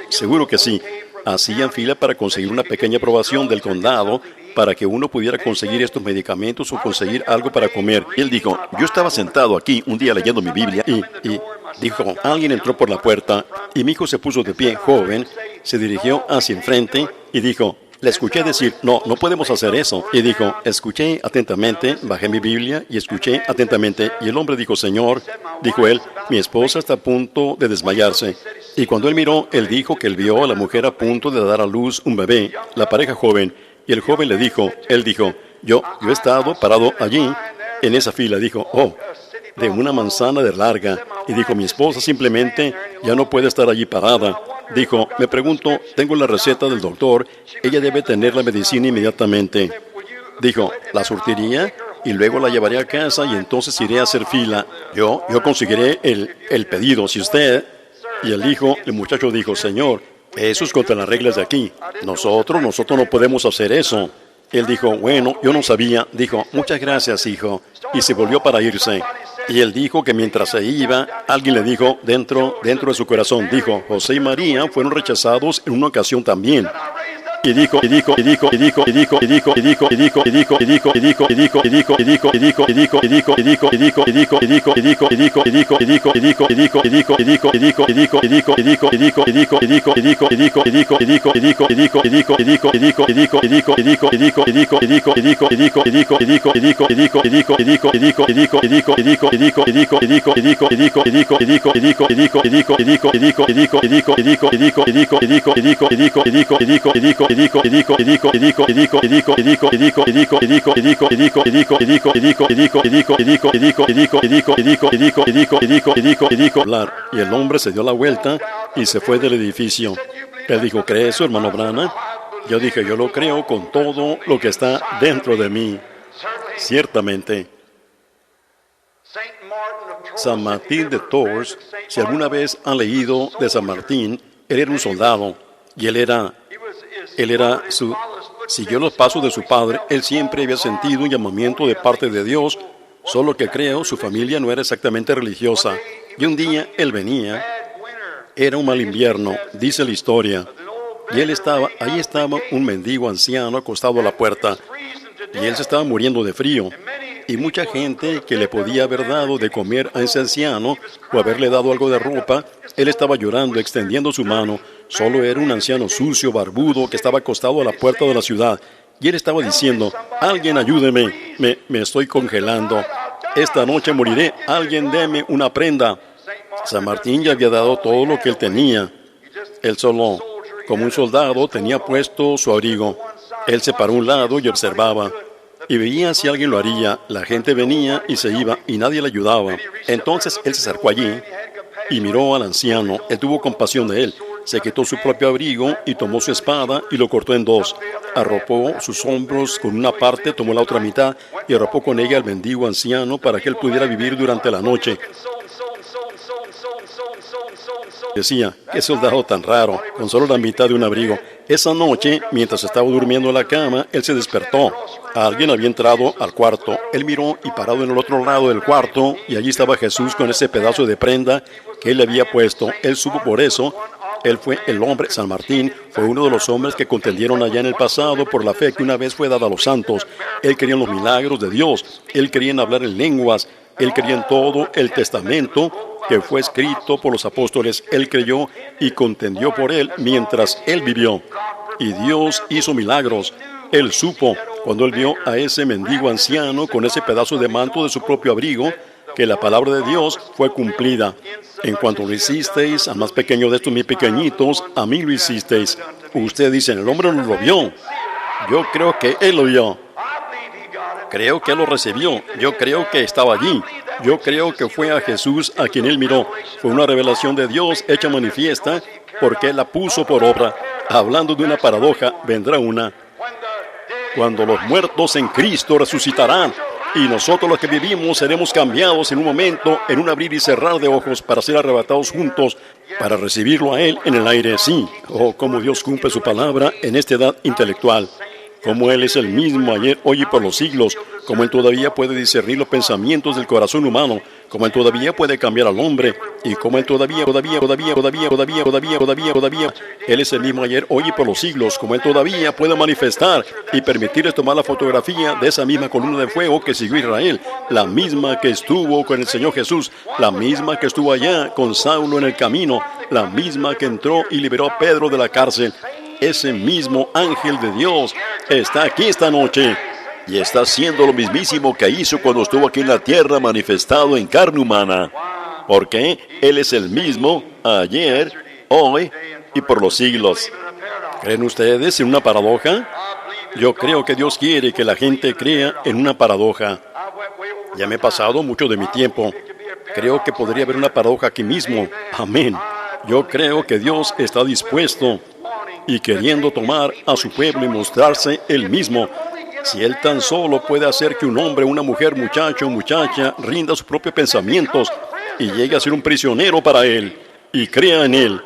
seguro que sí. Hacían fila para conseguir una pequeña aprobación del condado para que uno pudiera conseguir estos medicamentos o conseguir algo para comer. Y él dijo, yo estaba sentado aquí un día leyendo mi Biblia y dijo, alguien entró por la puerta y mi hijo se puso de pie, joven, se dirigió hacia enfrente y dijo, le escuché decir, no podemos hacer eso. Y dijo, escuché atentamente, bajé mi Biblia y escuché atentamente. Y el hombre dijo, Señor, dijo él, mi esposa está a punto de desmayarse. Y cuando él miró, él dijo que él vio a la mujer a punto de dar a luz un bebé, la pareja joven. Y el joven le dijo, él dijo, yo he estado parado allí, en esa fila. Dijo, de una manzana de larga. Y dijo, mi esposa simplemente ya no puede estar allí parada. Dijo, me pregunto, tengo la receta del doctor, ella debe tener la medicina inmediatamente. Dijo, ¿la surtiría? Y luego la llevaré a casa y entonces iré a hacer fila. Yo conseguiré el pedido, si usted... Y el muchacho dijo, Señor, eso es contra las reglas de aquí. Nosotros no podemos hacer eso. Él dijo, bueno, yo no sabía. Dijo, muchas gracias, hijo. Y se volvió para irse. Y él dijo que mientras se iba, alguien le dijo dentro de su corazón, dijo, José y María fueron rechazados en una ocasión también. Y dijo, y el hombre se dio la vuelta y se fue del edificio. Él dijo, ¿cree eso, hermano Branham? Yo dije, yo lo creo con todo lo que está dentro de mí. Ciertamente. San Martín de Tours, si alguna vez han leído de San Martín, él era un soldado y siguió los pasos de su padre. Él siempre había sentido un llamamiento de parte de Dios, solo que creo su familia no era exactamente religiosa. Y un día él venía, era un mal invierno, dice la historia, y ahí estaba un mendigo anciano acostado a la puerta. y él se estaba muriendo de frío. Y mucha gente que le podía haber dado de comer a ese anciano o haberle dado algo de ropa, él estaba llorando, extendiendo su mano. Solo era un anciano sucio, barbudo, que estaba acostado a la puerta de la ciudad. Y él estaba diciendo, alguien ayúdeme, me estoy congelando. Esta noche moriré, alguien deme una prenda. San Martín ya había dado todo lo que él tenía. Él solo, como un soldado, tenía puesto su abrigo. Él se paró a un lado y observaba. Y veía si alguien lo haría. La gente venía y se iba y nadie le ayudaba. Entonces él se acercó allí y miró al anciano. Él tuvo compasión de él. Se quitó su propio abrigo y tomó su espada y lo cortó en dos. Arropó sus hombros con una parte, tomó la otra mitad y arropó con ella al mendigo anciano para que él pudiera vivir durante la noche. Decía, qué soldado tan raro, con solo la mitad de un abrigo. Esa noche, mientras estaba durmiendo en la cama, él se despertó. Alguien había entrado al cuarto. Él miró y parado en el otro lado del cuarto, y allí estaba Jesús con ese pedazo de prenda que él le había puesto. Él supo por eso. Él fue el hombre, San Martín, fue uno de los hombres que contendieron allá en el pasado por la fe que una vez fue dada a los santos. Él creía en los milagros de Dios. Él creía en hablar en lenguas. Él creía en todo el testamento que fue escrito por los apóstoles. Él creyó y contendió por él mientras él vivió. Y Dios hizo milagros. Él supo, cuando él vio a ese mendigo anciano con ese pedazo de manto de su propio abrigo, que la palabra de Dios fue cumplida. En cuanto lo hicisteis al más pequeño de estos mis pequeñitos, a mí lo hicisteis. Usted dice, el hombre no lo vio. Yo creo que él lo vio. Creo que él lo recibió. Yo creo que estaba allí. Yo creo que fue a Jesús a quien él miró. Fue una revelación de Dios hecha manifiesta porque él la puso por obra. Hablando de una paradoja, vendrá una. Cuando los muertos en Cristo resucitarán y nosotros los que vivimos seremos cambiados en un momento, en un abrir y cerrar de ojos para ser arrebatados juntos, para recibirlo a Él en el aire. Sí, oh, cómo Dios cumple su palabra en esta edad intelectual. Como Él es el mismo ayer, hoy y por los siglos, como Él todavía puede discernir los pensamientos del corazón humano, como Él todavía puede cambiar al hombre, y como Él todavía, Él es el mismo ayer, hoy y por los siglos, como Él todavía puede manifestar y permitirles tomar la fotografía de esa misma columna de fuego que siguió Israel, la misma que estuvo con el Señor Jesús, la misma que estuvo allá con Saulo en el camino, la misma que entró y liberó a Pedro de la cárcel. Ese mismo ángel de Dios está aquí esta noche y está haciendo lo mismísimo que hizo cuando estuvo aquí en la tierra manifestado en carne humana. Porque Él es el mismo ayer, hoy y por los siglos. ¿Creen ustedes en una paradoja? Yo creo que Dios quiere que la gente crea en una paradoja. Ya me he pasado mucho de mi tiempo. Creo que podría haber una paradoja aquí mismo. Amén. Yo creo que Dios está dispuesto y queriendo tomar a su pueblo y mostrarse Él mismo. Si Él tan solo puede hacer que un hombre, una mujer, muchacho o muchacha rinda sus propios pensamientos y llegue a ser un prisionero para Él y crea en Él.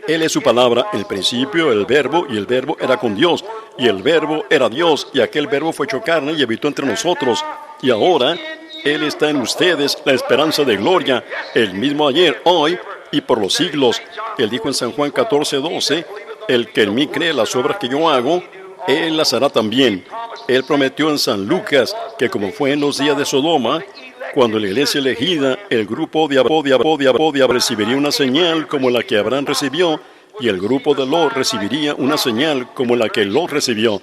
Él es su palabra, el principio, el verbo, y el verbo era con Dios, y el verbo era Dios, y aquel verbo fue hecho carne y habitó entre nosotros. Y ahora Él está en ustedes, la esperanza de gloria, el mismo ayer, hoy y por los siglos. Él dijo en San Juan 14:12, el que en mí cree las obras que yo hago, Él las hará también. Él prometió en San Lucas que como fue en los días de Sodoma, cuando la iglesia elegida, el grupo de Abba recibiría una señal como la que Abraham recibió, y el grupo de Lot recibiría una señal como la que Lot recibió.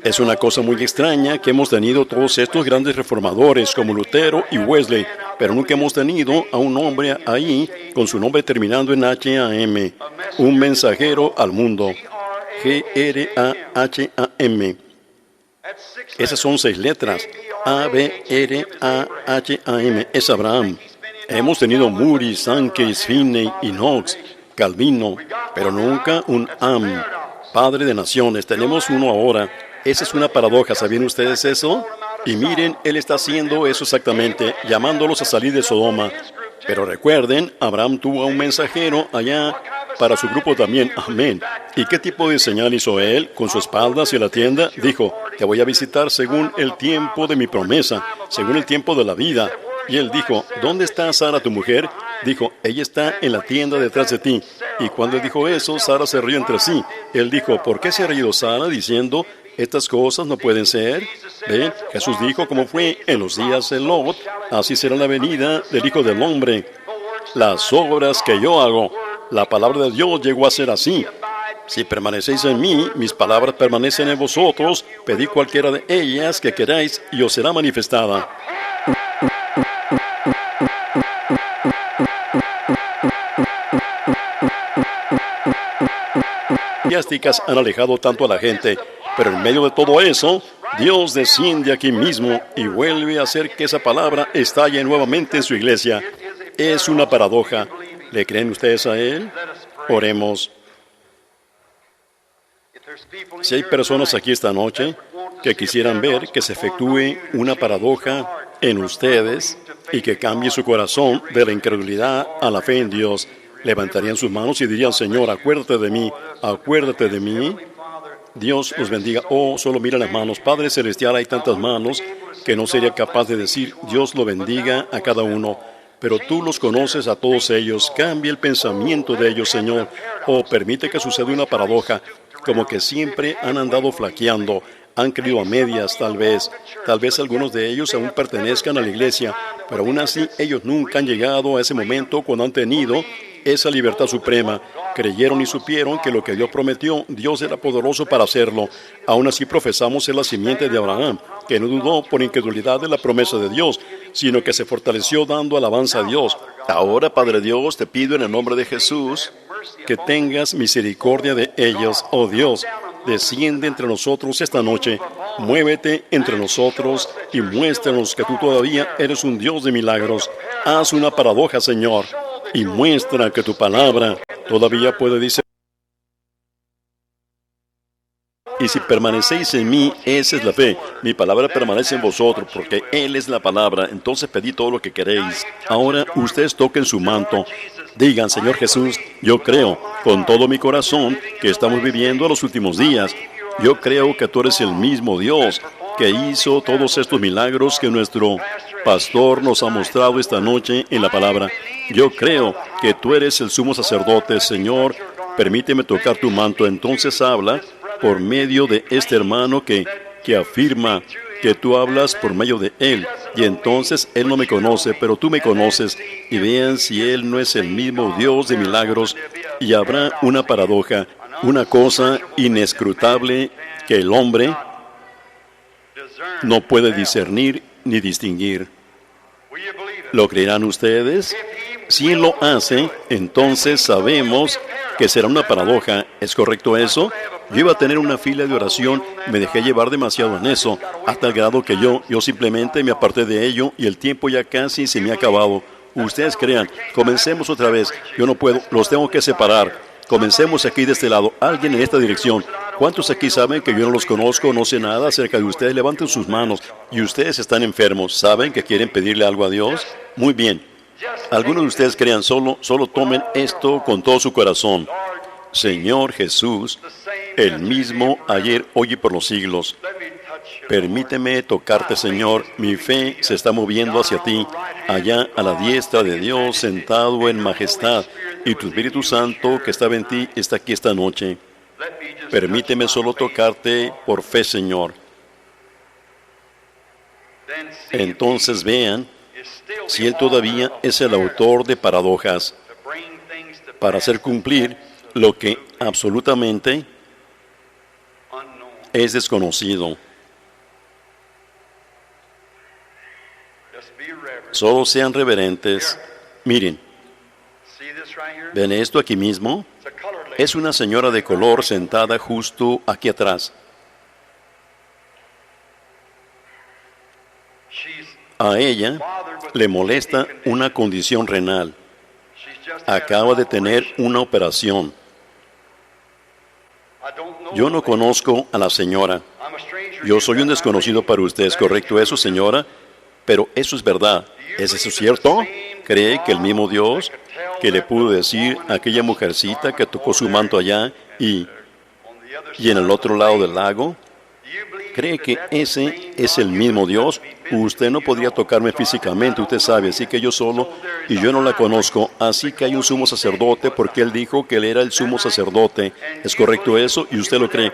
Es una cosa muy extraña que hemos tenido todos estos grandes reformadores como Lutero y Wesley, pero nunca hemos tenido a un hombre ahí con su nombre terminando en HAM, un mensajero al mundo, GRAHAM. Esas son 6 letras, ABRAHAM, es Abraham. Hemos tenido Moody, Sankey, Finney y Knox, Calvino, pero nunca un Am, padre de naciones. Tenemos uno ahora. Esa es una paradoja, ¿sabían ustedes eso? Y miren, Él está haciendo eso exactamente, llamándolos a salir de Sodoma. Pero recuerden, Abraham tuvo a un mensajero allá para su grupo también. Amén. ¿Y qué tipo de señal hizo él? Con su espalda hacia la tienda, dijo, te voy a visitar según el tiempo de mi promesa, según el tiempo de la vida. Y él dijo, ¿dónde está Sara, tu mujer? Dijo, ella está en la tienda detrás de ti. Y cuando él dijo eso, Sara se rió entre sí. Él dijo, ¿por qué se ha reído Sara diciendo, Estas cosas no pueden ser. ¿Ven? Jesús dijo, como fue en los días de Lot, así será la venida del Hijo del Hombre. Las obras que yo hago, la palabra de Dios llegó a ser así. Si permanecéis en mí, mis palabras permanecen en vosotros, pedid cualquiera de ellas que queráis y os será manifestada. Eclesiásticas han alejado tanto a la gente, pero en medio de todo eso, Dios desciende aquí mismo y vuelve a hacer que esa palabra estalle nuevamente en su iglesia. Es una paradoja. ¿Le creen ustedes a Él? Oremos. Si hay personas aquí esta noche que quisieran ver que se efectúe una paradoja en ustedes y que cambie su corazón de la incredulidad a la fe en Dios, levantarían sus manos y dirían, Señor, acuérdate de mí, acuérdate de mí. Dios los bendiga. Oh, solo mira las manos. Padre Celestial, hay tantas manos que no sería capaz de decir, Dios lo bendiga a cada uno. Pero tú los conoces a todos ellos. Cambia el pensamiento de ellos, Señor. Oh, permite que suceda una paradoja, como que siempre han andado flaqueando, han creído a medias, tal vez algunos de ellos aún pertenezcan a la iglesia, pero aún así ellos nunca han llegado a ese momento cuando han tenido esa libertad suprema. Creyeron y supieron que lo que Dios prometió, Dios era poderoso para hacerlo. Aún así profesamos ser la simiente de Abraham, que no dudó por incredulidad de la promesa de Dios, sino que se fortaleció dando alabanza a Dios. Ahora, Padre Dios, te pido en el nombre de Jesús que tengas misericordia de ellos. Oh Dios, desciende entre nosotros esta noche, muévete entre nosotros y muéstranos que tú todavía eres un Dios de milagros. Haz una paradoja, Señor, y muestra que tu palabra todavía puede decir. Y si permanecéis en mí, esa es la fe. Mi palabra permanece en vosotros, porque Él es la palabra. Entonces pedid todo lo que queréis. Ahora ustedes toquen su manto. Digan, Señor Jesús, yo creo con todo mi corazón que estamos viviendo los últimos días. Yo creo que tú eres el mismo Dios que hizo todos estos milagros que nuestro pastor nos ha mostrado esta noche en la palabra. Yo creo que tú eres el sumo sacerdote, Señor. Permíteme tocar tu manto. Entonces habla por medio de este hermano que afirma que tú hablas por medio de él. Y entonces él no me conoce, pero tú me conoces. Y vean si él no es el mismo Dios de milagros. Y habrá una paradoja, una cosa inescrutable que el hombre no puede discernir ni distinguir. ¿Lo creerán ustedes? Si Él lo hace, entonces sabemos que será una paradoja. ¿Es correcto eso? Yo iba a tener una fila de oración, me dejé llevar demasiado en eso, hasta el grado que yo simplemente me aparté de ello y el tiempo ya casi se me ha acabado. Ustedes crean, comencemos otra vez. Yo no puedo, los tengo que separar. Comencemos aquí de este lado. Alguien en esta dirección. ¿Cuántos aquí saben que yo no los conozco, no sé nada acerca de ustedes? Levanten sus manos. Y ustedes están enfermos. ¿Saben que quieren pedirle algo a Dios? Muy bien. Algunos de ustedes crean, solo tomen esto con todo su corazón. Señor Jesús, el mismo ayer, hoy y por los siglos. Permíteme tocarte, Señor. Mi fe se está moviendo hacia ti, allá a la diestra de Dios, sentado en majestad. Y tu Espíritu Santo, que estaba en ti, está aquí esta noche. Permíteme solo tocarte por fe, Señor. Entonces vean si Él todavía es el autor de paradojas para hacer cumplir lo que absolutamente es desconocido. Solo sean reverentes. Miren, ¿ven esto aquí mismo? Es una señora de color sentada justo aquí atrás. A ella le molesta una condición renal. Acaba de tener una operación. Yo no conozco a la señora. Yo soy un desconocido para usted. ¿Es correcto eso, señora? Pero eso es verdad. ¿Es eso cierto? ¿Cree que el mismo Dios que le pudo decir a aquella mujercita que tocó su manto allá y en el otro lado del lago? ¿Cree que ese es el mismo Dios? Usted no podría tocarme físicamente, usted sabe, así que yo solo, y yo no la conozco, así que hay un sumo sacerdote porque Él dijo que Él era el sumo sacerdote. ¿Es correcto eso? ¿Y usted lo cree?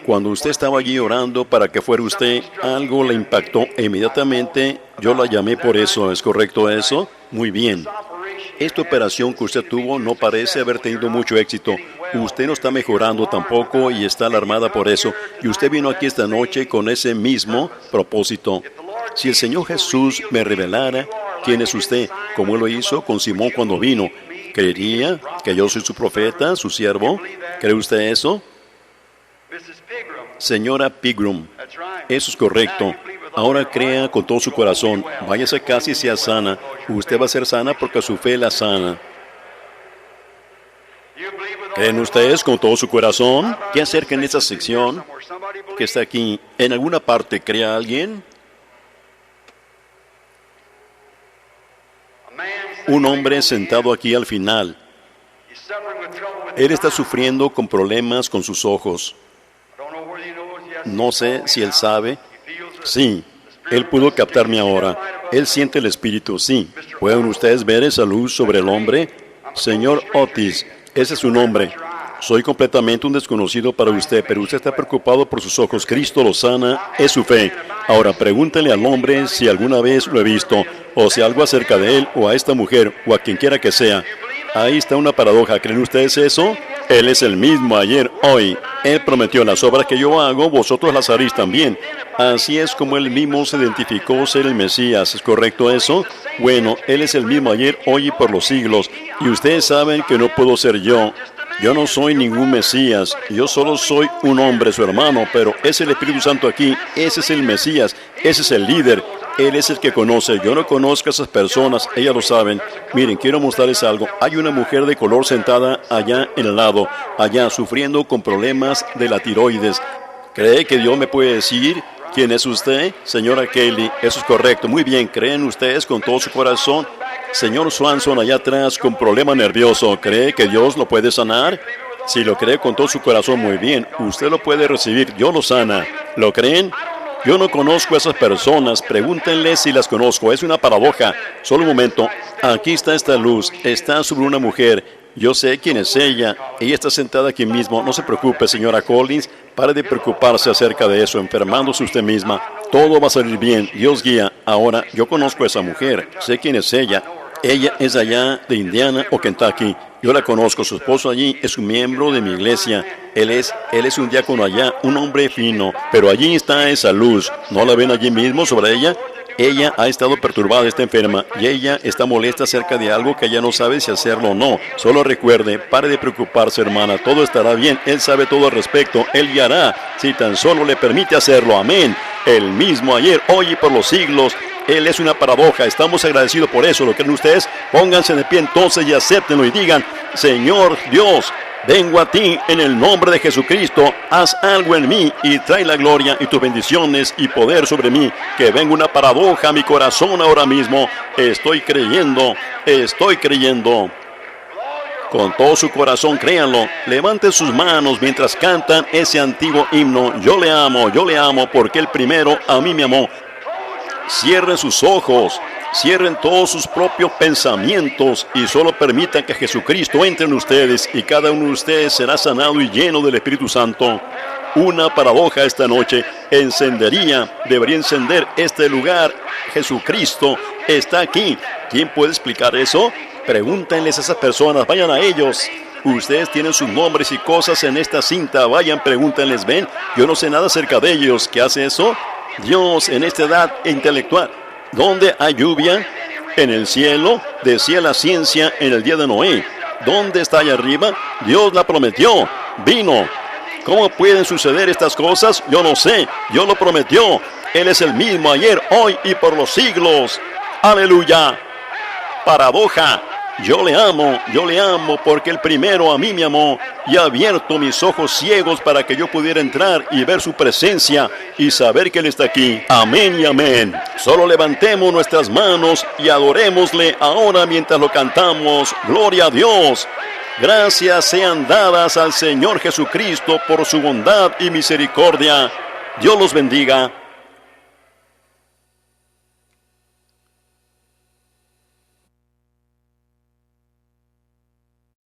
Cuando usted estaba allí orando para que fuera usted, algo le impactó e inmediatamente yo la llamé por eso. ¿Es correcto eso? Muy bien. Esta operación que usted tuvo no parece haber tenido mucho éxito. Usted no está mejorando tampoco y está alarmada por eso. Y usted vino aquí esta noche con ese mismo propósito. Si el Señor Jesús me revelara quién es usted, como Él lo hizo con Simón cuando vino, ¿creería que yo soy su profeta, su siervo? ¿Cree usted eso? Señora Pigram, eso es correcto. Ahora crea con todo su corazón. Váyase a casa y sea sana. Usted va a ser sana porque su fe la sana. ¿Creen ustedes con todo su corazón? ¿Qué acerca en esta sección que está aquí? ¿En alguna parte cree alguien? Un hombre sentado aquí al final. Él está sufriendo con problemas con sus ojos. No sé si él sabe. Sí, él pudo captarme ahora. Él siente el Espíritu, sí. ¿Pueden ustedes ver esa luz sobre el hombre? Señor Otis, ese es su nombre. Soy completamente un desconocido para usted, pero usted está preocupado por sus ojos. Cristo lo sana, es su fe. Ahora pregúntenle al hombre si alguna vez lo he visto, o si algo acerca de él, o a esta mujer, o a quien quiera que sea. Ahí está una paradoja. ¿Creen ustedes eso? Él es el mismo ayer, hoy. Él prometió: las obras que yo hago, vosotros las haréis también. Así es como Él mismo se identificó ser el Mesías. ¿Es correcto eso? Bueno, Él es el mismo ayer, hoy y por los siglos. Y ustedes saben que no puedo ser yo. Yo no soy ningún Mesías. Yo solo soy un hombre, su hermano. Pero es el Espíritu Santo aquí. Ese es el Mesías. Ese es el líder. Él es el que conoce. Yo no conozco a esas personas. Ellas lo saben. Miren, quiero mostrarles algo. Hay una mujer de color sentada allá en el lado, allá, sufriendo con problemas de la tiroides. ¿Cree que Dios me puede decir quién es usted? Señora Kelly, eso es correcto. Muy bien, ¿creen ustedes con todo su corazón? Señor Swanson, allá atrás, con problema nervioso. ¿Cree que Dios lo puede sanar? Si lo cree con todo su corazón, muy bien. Usted lo puede recibir. Dios lo sana. ¿Lo creen? Yo no conozco a esas personas. Pregúntenle si las conozco. Es una paradoja. Solo un momento. Aquí está esta luz. Está sobre una mujer. Yo sé quién es ella. Ella está sentada aquí mismo. No se preocupe, señora Collins. Pare de preocuparse acerca de eso, enfermándose usted misma. Todo va a salir bien. Dios guía. Ahora, yo conozco a esa mujer. Sé quién es ella. Ella es allá de Indiana o Kentucky. Yo la conozco. Su esposo allí es un miembro de mi iglesia. Él es un diácono allá, un hombre fino. Pero allí está esa luz. ¿No la ven allí mismo sobre ella? Ella ha estado perturbada, está enferma, y ella está molesta acerca de algo que ella no sabe si hacerlo o no. Solo recuerde, pare de preocuparse, hermana, todo estará bien. Él sabe todo al respecto, Él guiará, si tan solo le permite hacerlo. Amén. El mismo ayer, hoy y por los siglos. Él es una paradoja. Estamos agradecidos por eso. ¿Lo creen ustedes? Pónganse de pie entonces y acéptenlo y digan: Señor Dios, vengo a ti en el nombre de Jesucristo. Haz algo en mí y trae la gloria y tus bendiciones y poder sobre mí. Que venga una paradoja a mi corazón ahora mismo. Estoy creyendo, estoy creyendo. Con todo su corazón, créanlo. Levanten sus manos mientras cantan ese antiguo himno. Yo le amo porque Él primero a mí me amó. Cierren sus ojos, cierren todos sus propios pensamientos y solo permitan que Jesucristo entre en ustedes y cada uno de ustedes será sanado y lleno del Espíritu Santo. Una paradoja esta noche debería encender este lugar. Jesucristo está aquí. ¿Quién puede explicar eso? Pregúntenles a esas personas, vayan a ellos. Ustedes tienen sus nombres y cosas en esta cinta, vayan, pregúntenles, ven, yo no sé nada acerca de ellos. ¿Qué hace eso? Dios en esta edad intelectual. ¿Dónde hay lluvia? En el cielo, decía la ciencia en el día de Noé. ¿Dónde está allá arriba? Dios la prometió. Vino. ¿Cómo pueden suceder estas cosas? Yo no sé. Dios lo prometió. Él es el mismo ayer, hoy y por los siglos. Aleluya. Paradoja. Yo le amo porque Él primero a mí me amó y ha abierto mis ojos ciegos para que yo pudiera entrar y ver su presencia y saber que Él está aquí. Amén y amén. Solo levantemos nuestras manos y adorémosle ahora mientras lo cantamos. Gloria a Dios. Gracias sean dadas al Señor Jesucristo por su bondad y misericordia. Dios los bendiga.